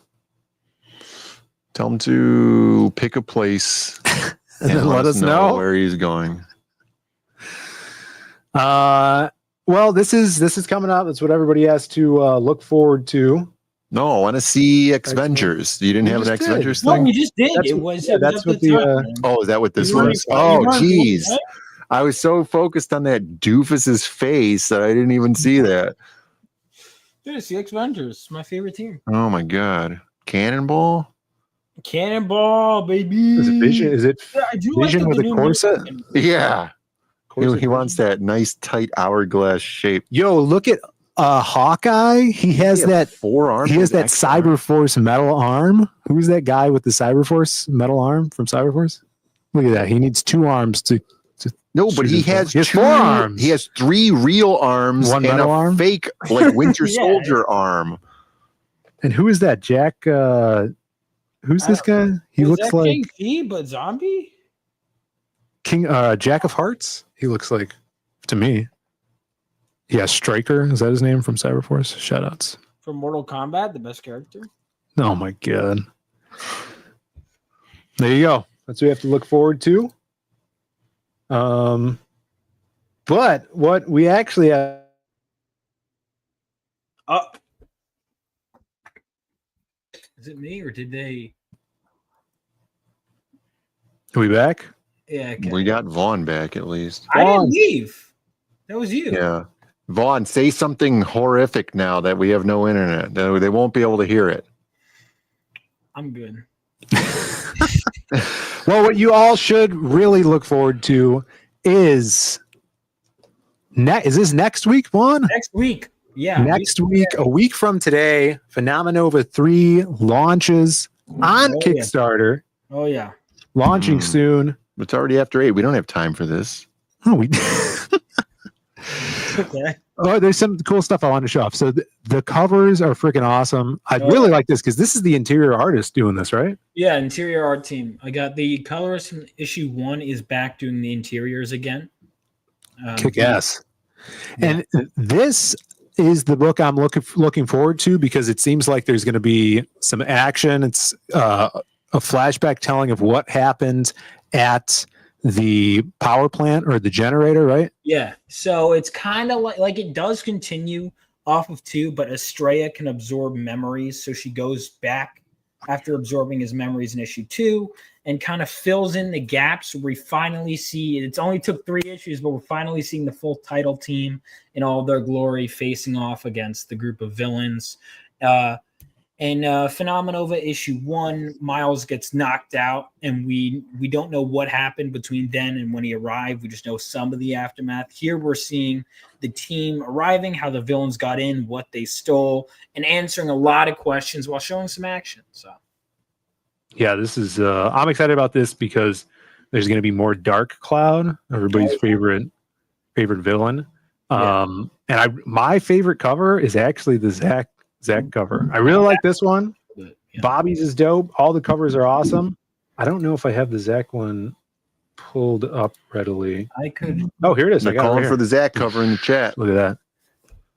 Tell him to pick a place and then let us know where he's going. Well, this is coming out. That's what everybody has to look forward to. No, I want to see X-Vengers. You didn't have an X-Vengers thing? No, we just did. That's what the oh, is that what this was? Oh, geez. I was so focused on that doofus's face that I didn't even see that. Dude, it's the X-Vengers. My favorite team. Oh, my God. Cannonball? Cannonball, baby. Is it Vision? Is it Vision with a corset? Yeah. He wants that nice, tight hourglass shape. Yo, look at Hawkeye. He has that 4 arms. He has that Cyberforce metal arm. Who's that guy with the Cyberforce metal arm from Cyberforce? Look at that. He needs 2 arms to no, but he has 4 arms. He has 3 real arms, 1 and metal a arm? fake like Winter Soldier arm. And who is that? Jack? Who's this guy? He looks like King P, but zombie. King Jack of Hearts. He looks like to me. Yeah, Stryker. Is that his name from Cyberforce? Shoutouts. From Mortal Kombat, the best character. Oh my God. There you go. That's what we have to look forward to. But what we actually have. Is it me or did they? Are we back? Yeah. Okay. We got Vaughn back at least. I didn't leave. That was you. Yeah. Vaughn, say something horrific now that we have no internet. They won't be able to hear it. I'm good. Well, what you all should really look forward to is this next week, Vaughn? Next week. Yeah. Next week, a week from today, Phenomenova 3 launches on Kickstarter. Yeah. Oh, yeah. Launching soon. It's already after 8. We don't have time for this. Oh, we Okay. Oh, there's some cool stuff I want to show off. So the covers are freaking awesome. I really like this because this is the interior artist doing this, right? Yeah, interior art team. I got the colorist from issue 1 is back doing the interiors again. Kick ass. Yeah. And this is the book I'm looking forward to because it seems like there's going to be some action. It's a flashback telling of what happened at the power plant or the generator, right? Yeah. So it's kind of like it does continue off of 2, but Estrella can absorb memories. So she goes back after absorbing his memories in issue 2 and kind of fills in the gaps. We finally see it's only took 3 issues, but we're finally seeing the full title team in all their glory facing off against the group of villains. And Phenomenova issue 1, Miles gets knocked out, and we don't know what happened between then and when he arrived. We just know some of the aftermath. Here we're seeing the team arriving, how the villains got in, what they stole, and answering a lot of questions while showing some action. So, yeah, this is I'm excited about this because there's going to be more Dark Cloud, everybody's favorite villain. And my favorite cover is actually the Zach cover. I really like this one. Yeah. Bobby's is dope. All the covers are awesome. I don't know if I have the Zach one pulled up readily. I could. Oh, here it is. They're calling for the Zach cover in the chat. Look at that.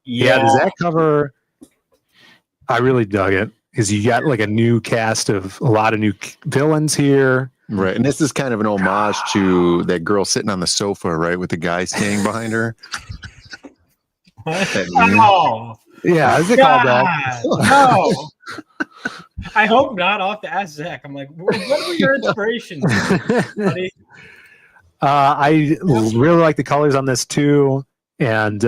Yeah, the Zach cover. I really dug it because you got like a new cast of a lot of new villains here. Right. And this is kind of an homage to that girl sitting on the sofa, right? With the guy standing behind her. Oh, Yeah, is it called that? no. I hope not. I'll have to ask Zach. I'm like, what were your inspirations, buddy? I really like the colors on this too, and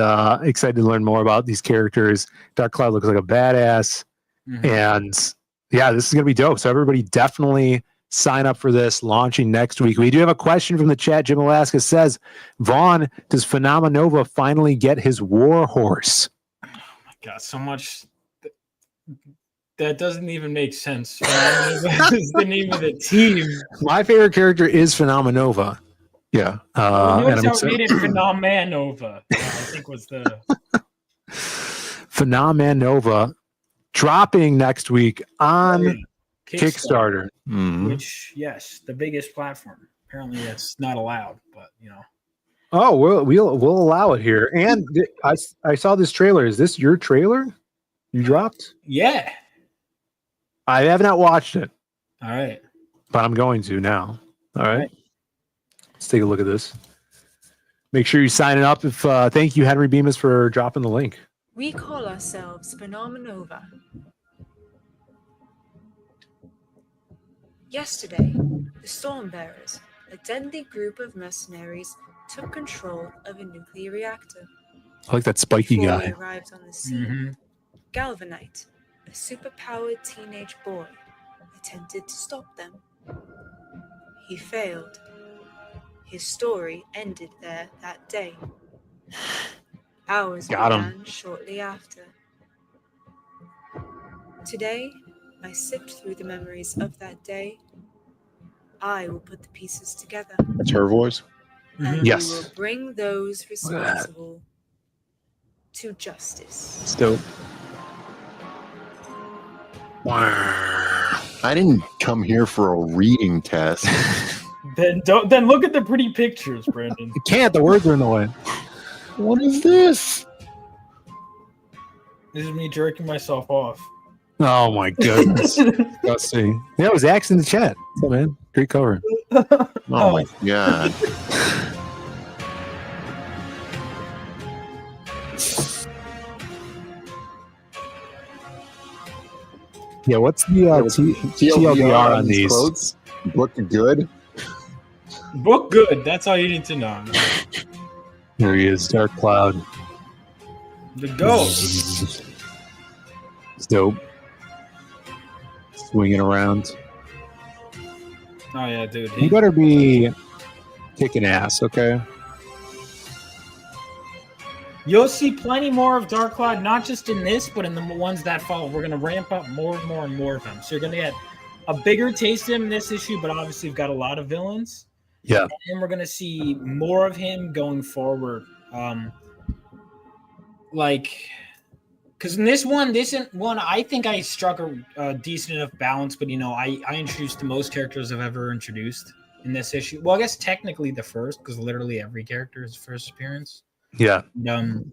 excited to learn more about these characters. Dark Cloud looks like a badass, and yeah, this is gonna be dope. So everybody definitely sign up for this, launching next week. We do have a question from the chat. Jim Alaska says, Vaughn, does Phenomenova finally get his war horse? Oh my God, so much that doesn't even make sense. Phenomenova is the name of the team. My favorite character is Phenomenova. Yeah. Notice how it made it Phenomenova, I think was the Phenomenova dropping next week on Kickstarter. Which, yes, the biggest platform. Apparently, that's not allowed, but you know. Oh, we'll allow it here. And I saw this trailer. Is this your trailer? You dropped? Yeah. I have not watched it. All right. But I'm going to now. All right. Let's take a look at this. Make sure you sign it up. If thank you, Henry Bemis, for dropping the link. We call ourselves Phenomenova. Yesterday, the Stormbearers, a deadly group of mercenaries, took control of a nuclear reactor. I like that spiky Before guy. we arrived on the scene, Galvanite, a superpowered teenage boy, attempted to stop them. He failed. His story ended there that day. Ours began shortly after. Today, I sift through the memories of that day. I will put the pieces together. That's her voice? And Yes. we will bring those responsible to justice. It's dope. I didn't come here for a reading test. Then look at the pretty pictures, Brandon. You can't. The words are in the way. What is this? This is me jerking myself off. Oh my goodness. Let's see. Yeah, it was Axe in the chat. What's up, man? Great cover. Oh my God. Yeah, what's the TLDR on these? Quotes? Look good. Book good. That's all you need to know. There he is, Dark Cloud. The ghost. It's dope. Swinging around. Oh yeah, dude. You better be kicking ass, okay? You'll see plenty more of Dark Cloud, not just in this, but in the ones that follow. We're going to ramp up more and more and more of them. So you're going to get a bigger taste of him in this issue, but obviously we've got a lot of villains. Yeah. And we're going to see more of him going forward. Because in this one, I think I struck a decent enough balance, but, you know, I introduced the most characters I've ever introduced in this issue. Well, I guess technically the first, because literally every character is first appearance. Yeah. You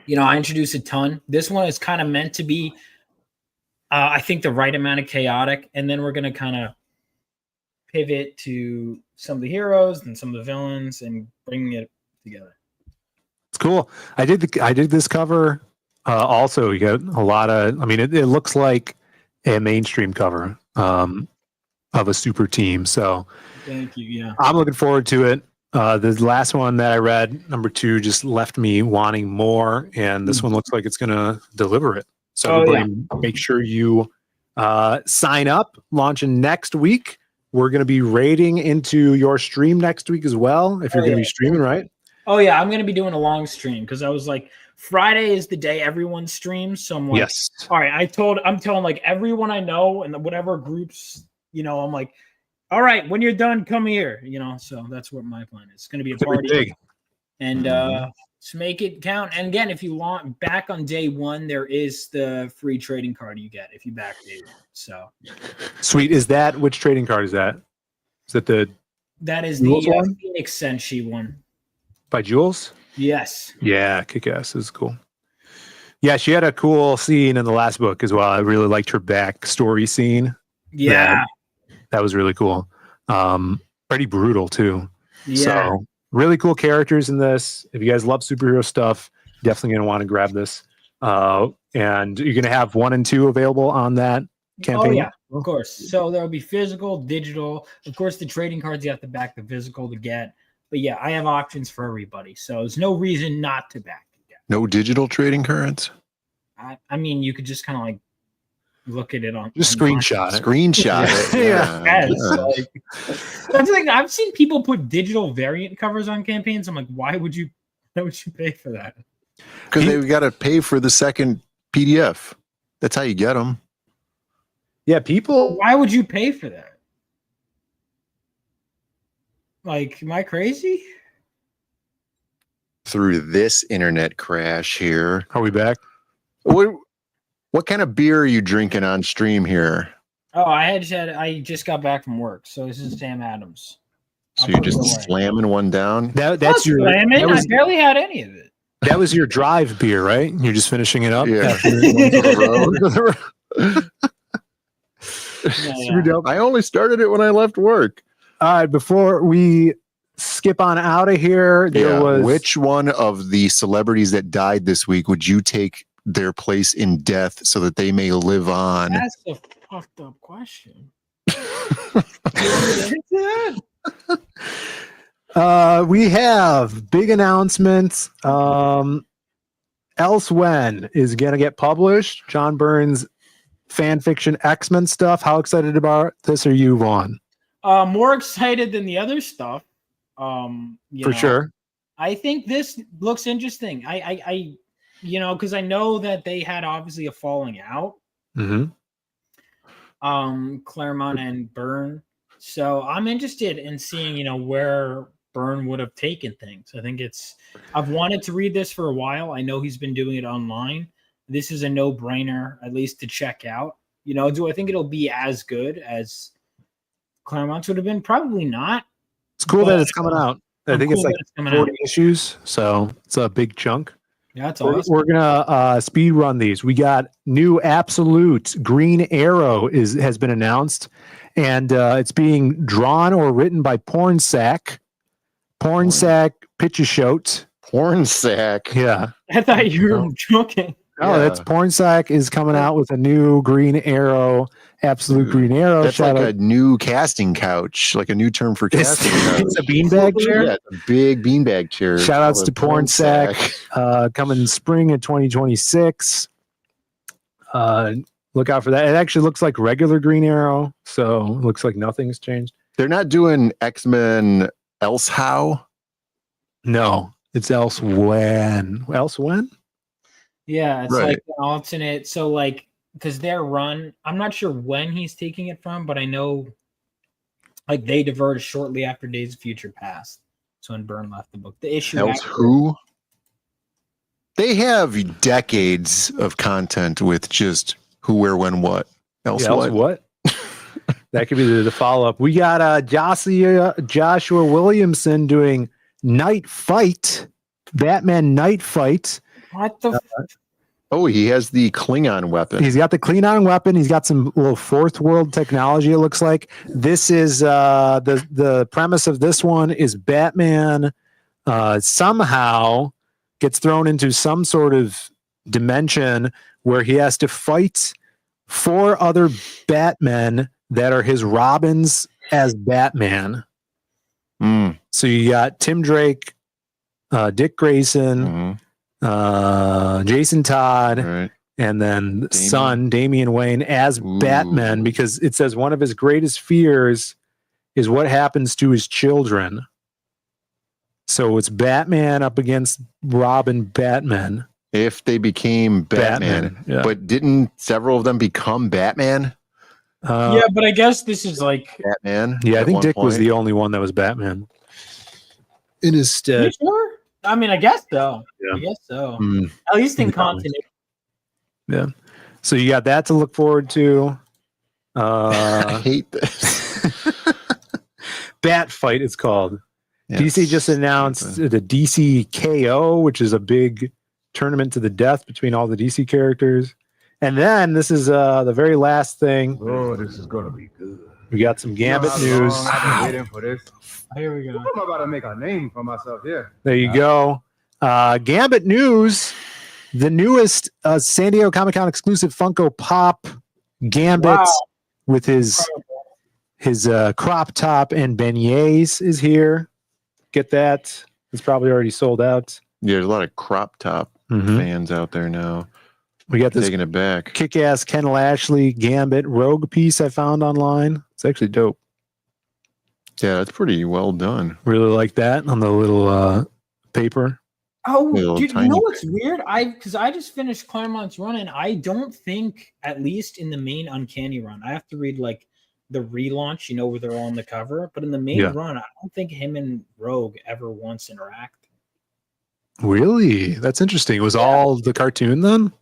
know, I introduced a ton. This one is kind of meant to be, I think, the right amount of chaotic. And then we're going to kind of pivot to some of the heroes and some of the villains and bringing it together. It's cool. I did this cover. Also, you got a lot of, I mean, it looks like a mainstream cover of a super team. So thank you. Yeah. I'm looking forward to it. The last one that I read, number 2, just left me wanting more, and this one looks like it's going to deliver it. So make sure you sign up. Launching next week. We're going to be raiding into your stream next week as well, if you're going to be streaming, right? Oh, yeah. I'm going to be doing a long stream because I was like, Friday is the day everyone streams. So I'm like, yes. All right. I'm telling like everyone I know and whatever groups, you know, I'm like, all right, when you're done, come here, you know. So that's what my plan is. It's going to be a party. Big. And to make it count. And again, if you want back on day 1, there is the free trading card you get if you backdate it. So sweet. Which trading card is that? Is that the that is Jules the one? Phoenix Senshi one. By Jules? Yes. Yeah, kick-ass is cool. Yeah, she had a cool scene in the last book as well. I really liked her backstory scene. Yeah. That was really cool. Pretty brutal too. Yeah. So really cool characters in this. If you guys love superhero stuff, definitely going to want to grab this. And you're going to have 1 and 2 available on that campaign. Oh yeah, of course. So there will be physical, digital. Of course, the trading cards you have to back the physical to get. But yeah, I have options for everybody. So there's no reason not to back it. No digital trading cards. I mean, you could just kind of like look at it on Just online. screenshot it. Screenshot it. Yeah. Yeah. Yes, that's like I've seen people put digital variant covers on campaigns. I'm like, why would you pay for that? Because they've got to pay for the second PDF. That's how you get them. Yeah, people. Why would you pay for that? Like, am I crazy? Through this internet crash here. Are we back? What kind of beer are you drinking on stream here? Oh, I just got back from work, so this is Sam Adams. So you're just slamming one down? That's your. Slamming? I barely had any of it. That was your drive beer, right? You're just finishing it up. Yeah. Yeah. I only started it when I left work. All right, before we skip on out of here, there was which one of the celebrities that died this week would you take their place in death so that they may live on? That's a fucked up question. We have big announcements. Else When is going to get published. John Byrne's fan fiction X-Men stuff. How excited about this are you, Vaughn? More excited than the other stuff. For sure. I think this looks interesting. I because I know that they had obviously a falling out. Mm-hmm. Claremont and Byrne. So I'm interested in seeing, where Byrne would have taken things. I think I've wanted to read this for a while. I know he's been doing it online. This is a no-brainer, at least to check out. Do I think it'll be as good as Claremont's would have been? Probably not. It's cool that it's coming out. I think cool it's like that it's 40 issues, so it's a big chunk. Yeah, that's awesome. We're gonna speed run these. We got new Absolute Green Arrow has been announced, and it's being drawn or written by Pornsack Pitcheshote. Pornsack. Yeah. I thought you were joking. Oh, that's Pornsack is coming out with a new Green Arrow, Absolute Green Arrow. That's like a new casting couch, like a new term for casting couch. It's a beanbag chair. Yeah, it's a big beanbag chair. Shout outs to Pornsack. Coming spring of 2026. Look out for that. It actually looks like regular Green Arrow, so it looks like nothing's changed. They're not doing X-Men Elsehow? No, it's Else When. Else When? Yeah, it's Right. like an alternate. So because their run, I'm not sure when he's taking it from, but I know they diverged shortly after Days of Future Past. So when Byrne left the book, the issue Else who? They have decades of content with just who, where, when, what. Else what? That could be the follow-up. We got Joshua Williamson doing Night Fight, Batman Night Fight. What the? Oh, he has the Klingon weapon. He's got the Klingon weapon. He's got some little fourth world technology, it looks like. This is the premise of this one is Batman somehow gets thrown into some sort of dimension where he has to fight 4 other Batmen that are his Robins as Batman. So you got Tim Drake, Dick Grayson, Jason Todd, right, and then son Damian Wayne as Batman, because it says one of his greatest fears is what happens to his children. So it's Batman up against Robin Batman. If they became Batman. Yeah. But didn't several of them become Batman? Yeah, but I guess this is Batman. Yeah, I at think one Dick was point? the only one that was Batman. In his stead. You sure? I mean, I guess so. Yeah. I guess so. At least in continuity. Yeah. So you got that to look forward to. I hate this. Bat Fight, it's called. Yes. DC just announced the DC KO, which is a big tournament to the death between all the DC characters. And then this is the very last thing. Oh, this is gonna be good. We got some Gambit news. I've been waiting for this. Here we go. I'm about to make a name for myself here. There you go. Gambit news. The newest San Diego Comic-Con exclusive Funko Pop Gambit with his crop top and beignets is here. Get that. It's probably already sold out. Yeah, there's a lot of crop top fans out there now. We got this taking it back. Kick-ass Ken Lashley Gambit Rogue piece I found online. It's actually dope. Yeah, that's pretty well done. Really like that on the little paper. Oh, dude, you know what's weird? Because I just finished Claremont's run, and I don't think, at least in the main Uncanny run, I have to read like the relaunch, where they're all on the cover. But in the main run, I don't think him and Rogue ever once interact. Really? That's interesting. It was all the cartoon then?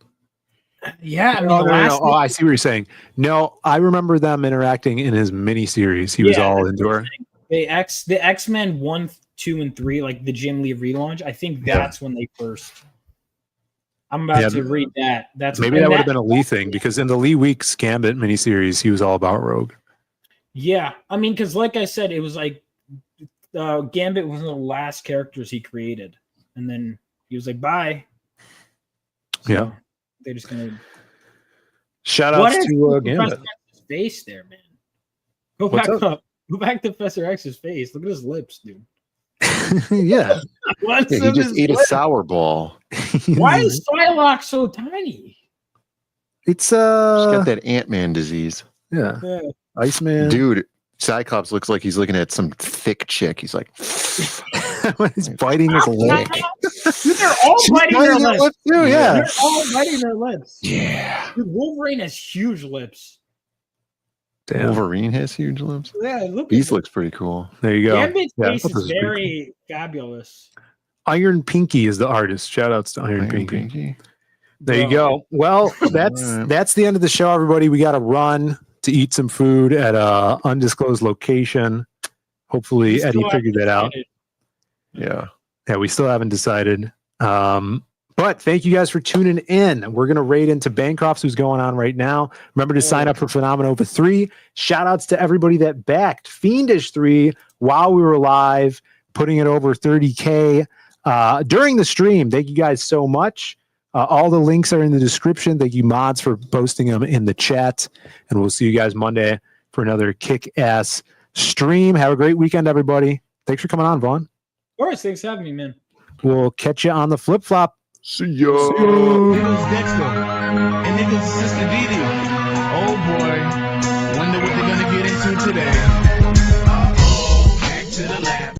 Yeah, I mean, no. Oh, I see what you're saying. No, I remember them interacting in his miniseries. He was all into her. The X-Men 1, 2, and 3, like the Jim Lee relaunch. I think that's when they first. I'm about to read that. Maybe that would have been a Lee thing, because in the Lee Weeks Gambit miniseries, he was all about Rogue. Yeah, I mean, because like I said, it was like Gambit was one of the last characters he created, and then he was like, "Bye." So they're just gonna shout out to Gambit. Face there, man. Go back up. Go back to Professor X's face. Look at his lips, dude. Yeah. He just ate a sour ball. Why is Psylocke so tiny? It's She's got that Ant-Man disease. Yeah. Iceman. Dude, Cyclops looks like he's looking at some thick chick. He's like he's biting his lip. Dude, they're all biting their lips too, yeah. They're all biting their lips. Yeah. Dude, Wolverine has huge lips. Damn. Wolverine has huge lips. Yeah, look. Beast looks pretty cool. There you go. Gambit's face is very fabulous. Iron Pinky is the artist. Shout outs to Iron Pinky. There you go. Well, that's the end of the show, everybody. We got to run to eat some food at a undisclosed location. Hopefully Eddie figured that out. Yeah, we still haven't decided. But thank you guys for tuning in. We're going to raid into Bancrofts, who's going on right now. Remember to sign up for Phenomenova 3. Shout outs to everybody that backed Fiendish 3 while we were live, putting it over 30K during the stream. Thank you guys so much. All the links are in the description. Thank you, mods, for posting them in the chat. And we'll see you guys Monday for another kick-ass stream. Have a great weekend, everybody. Thanks for coming on, Vaughn. Of course, thanks for having me, man. We'll catch you on the flip-flop. See ya. Niggas Dexter and niggas Sister Didi. Oh boy, wonder what they're gonna get into today. Back to the lab.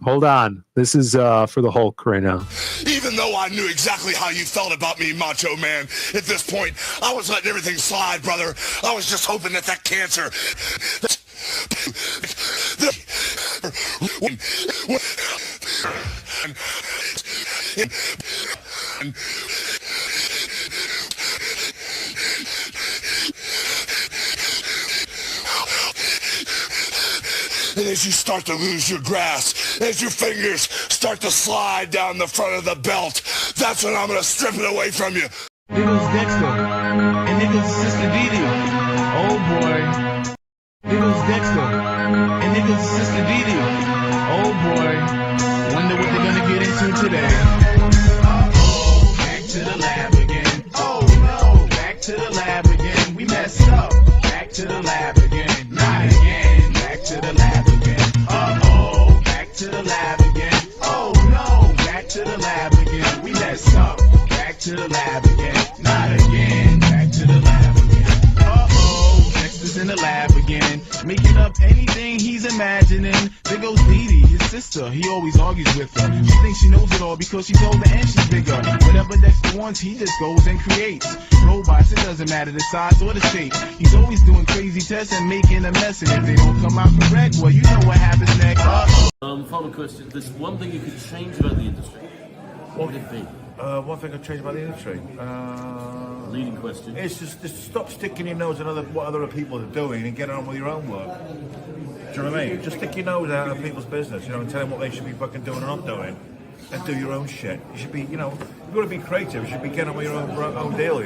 Hold on. This is for the Hulk right now. Even though I knew exactly how you felt about me, Macho Man, at this point, I was letting everything slide, brother. I was just hoping that cancer... And as you start to lose your grasp, as your fingers start to slide down the front of the belt, that's when I'm gonna strip it away from you. Niggas Dexter and niggas Sister Didi. Oh boy. Niggas Dexter and niggas Sister Didi. Oh boy. Wonder what they're gonna get into today. Back to the lab again. Oh no. Back to the lab again. We messed up. Back to the lab again. Not again. Back to the lab again. Uh-oh. Back to the lab again. Oh no. Back to the lab again. We messed up. Back to the lab again. Not again. Back to the lab again. Uh-oh. Dexter's in the lab again. Making up anything he's imagining. There goes Dee Dee, his sister. He always argues with her. She thinks she knows it all because she's older and she's bigger. Whatever Dexter wants, he just goes and creates. Robots, it doesn't matter the size or the shape. He's always doing crazy tests and making a mess. And if they don't come out correct, well, you know what happens next. Final question. There's one thing you could change about the industry. What would it be? One thing I'd change about the industry. Leading question. It's just stop sticking your nose in what other people are doing and get on with your own work. Do you know what I mean? Just stick your nose out of people's business, and tell them what they should be fucking doing and not doing, and do your own shit. You should be, you've got to be creative. You should be getting on with your own deal,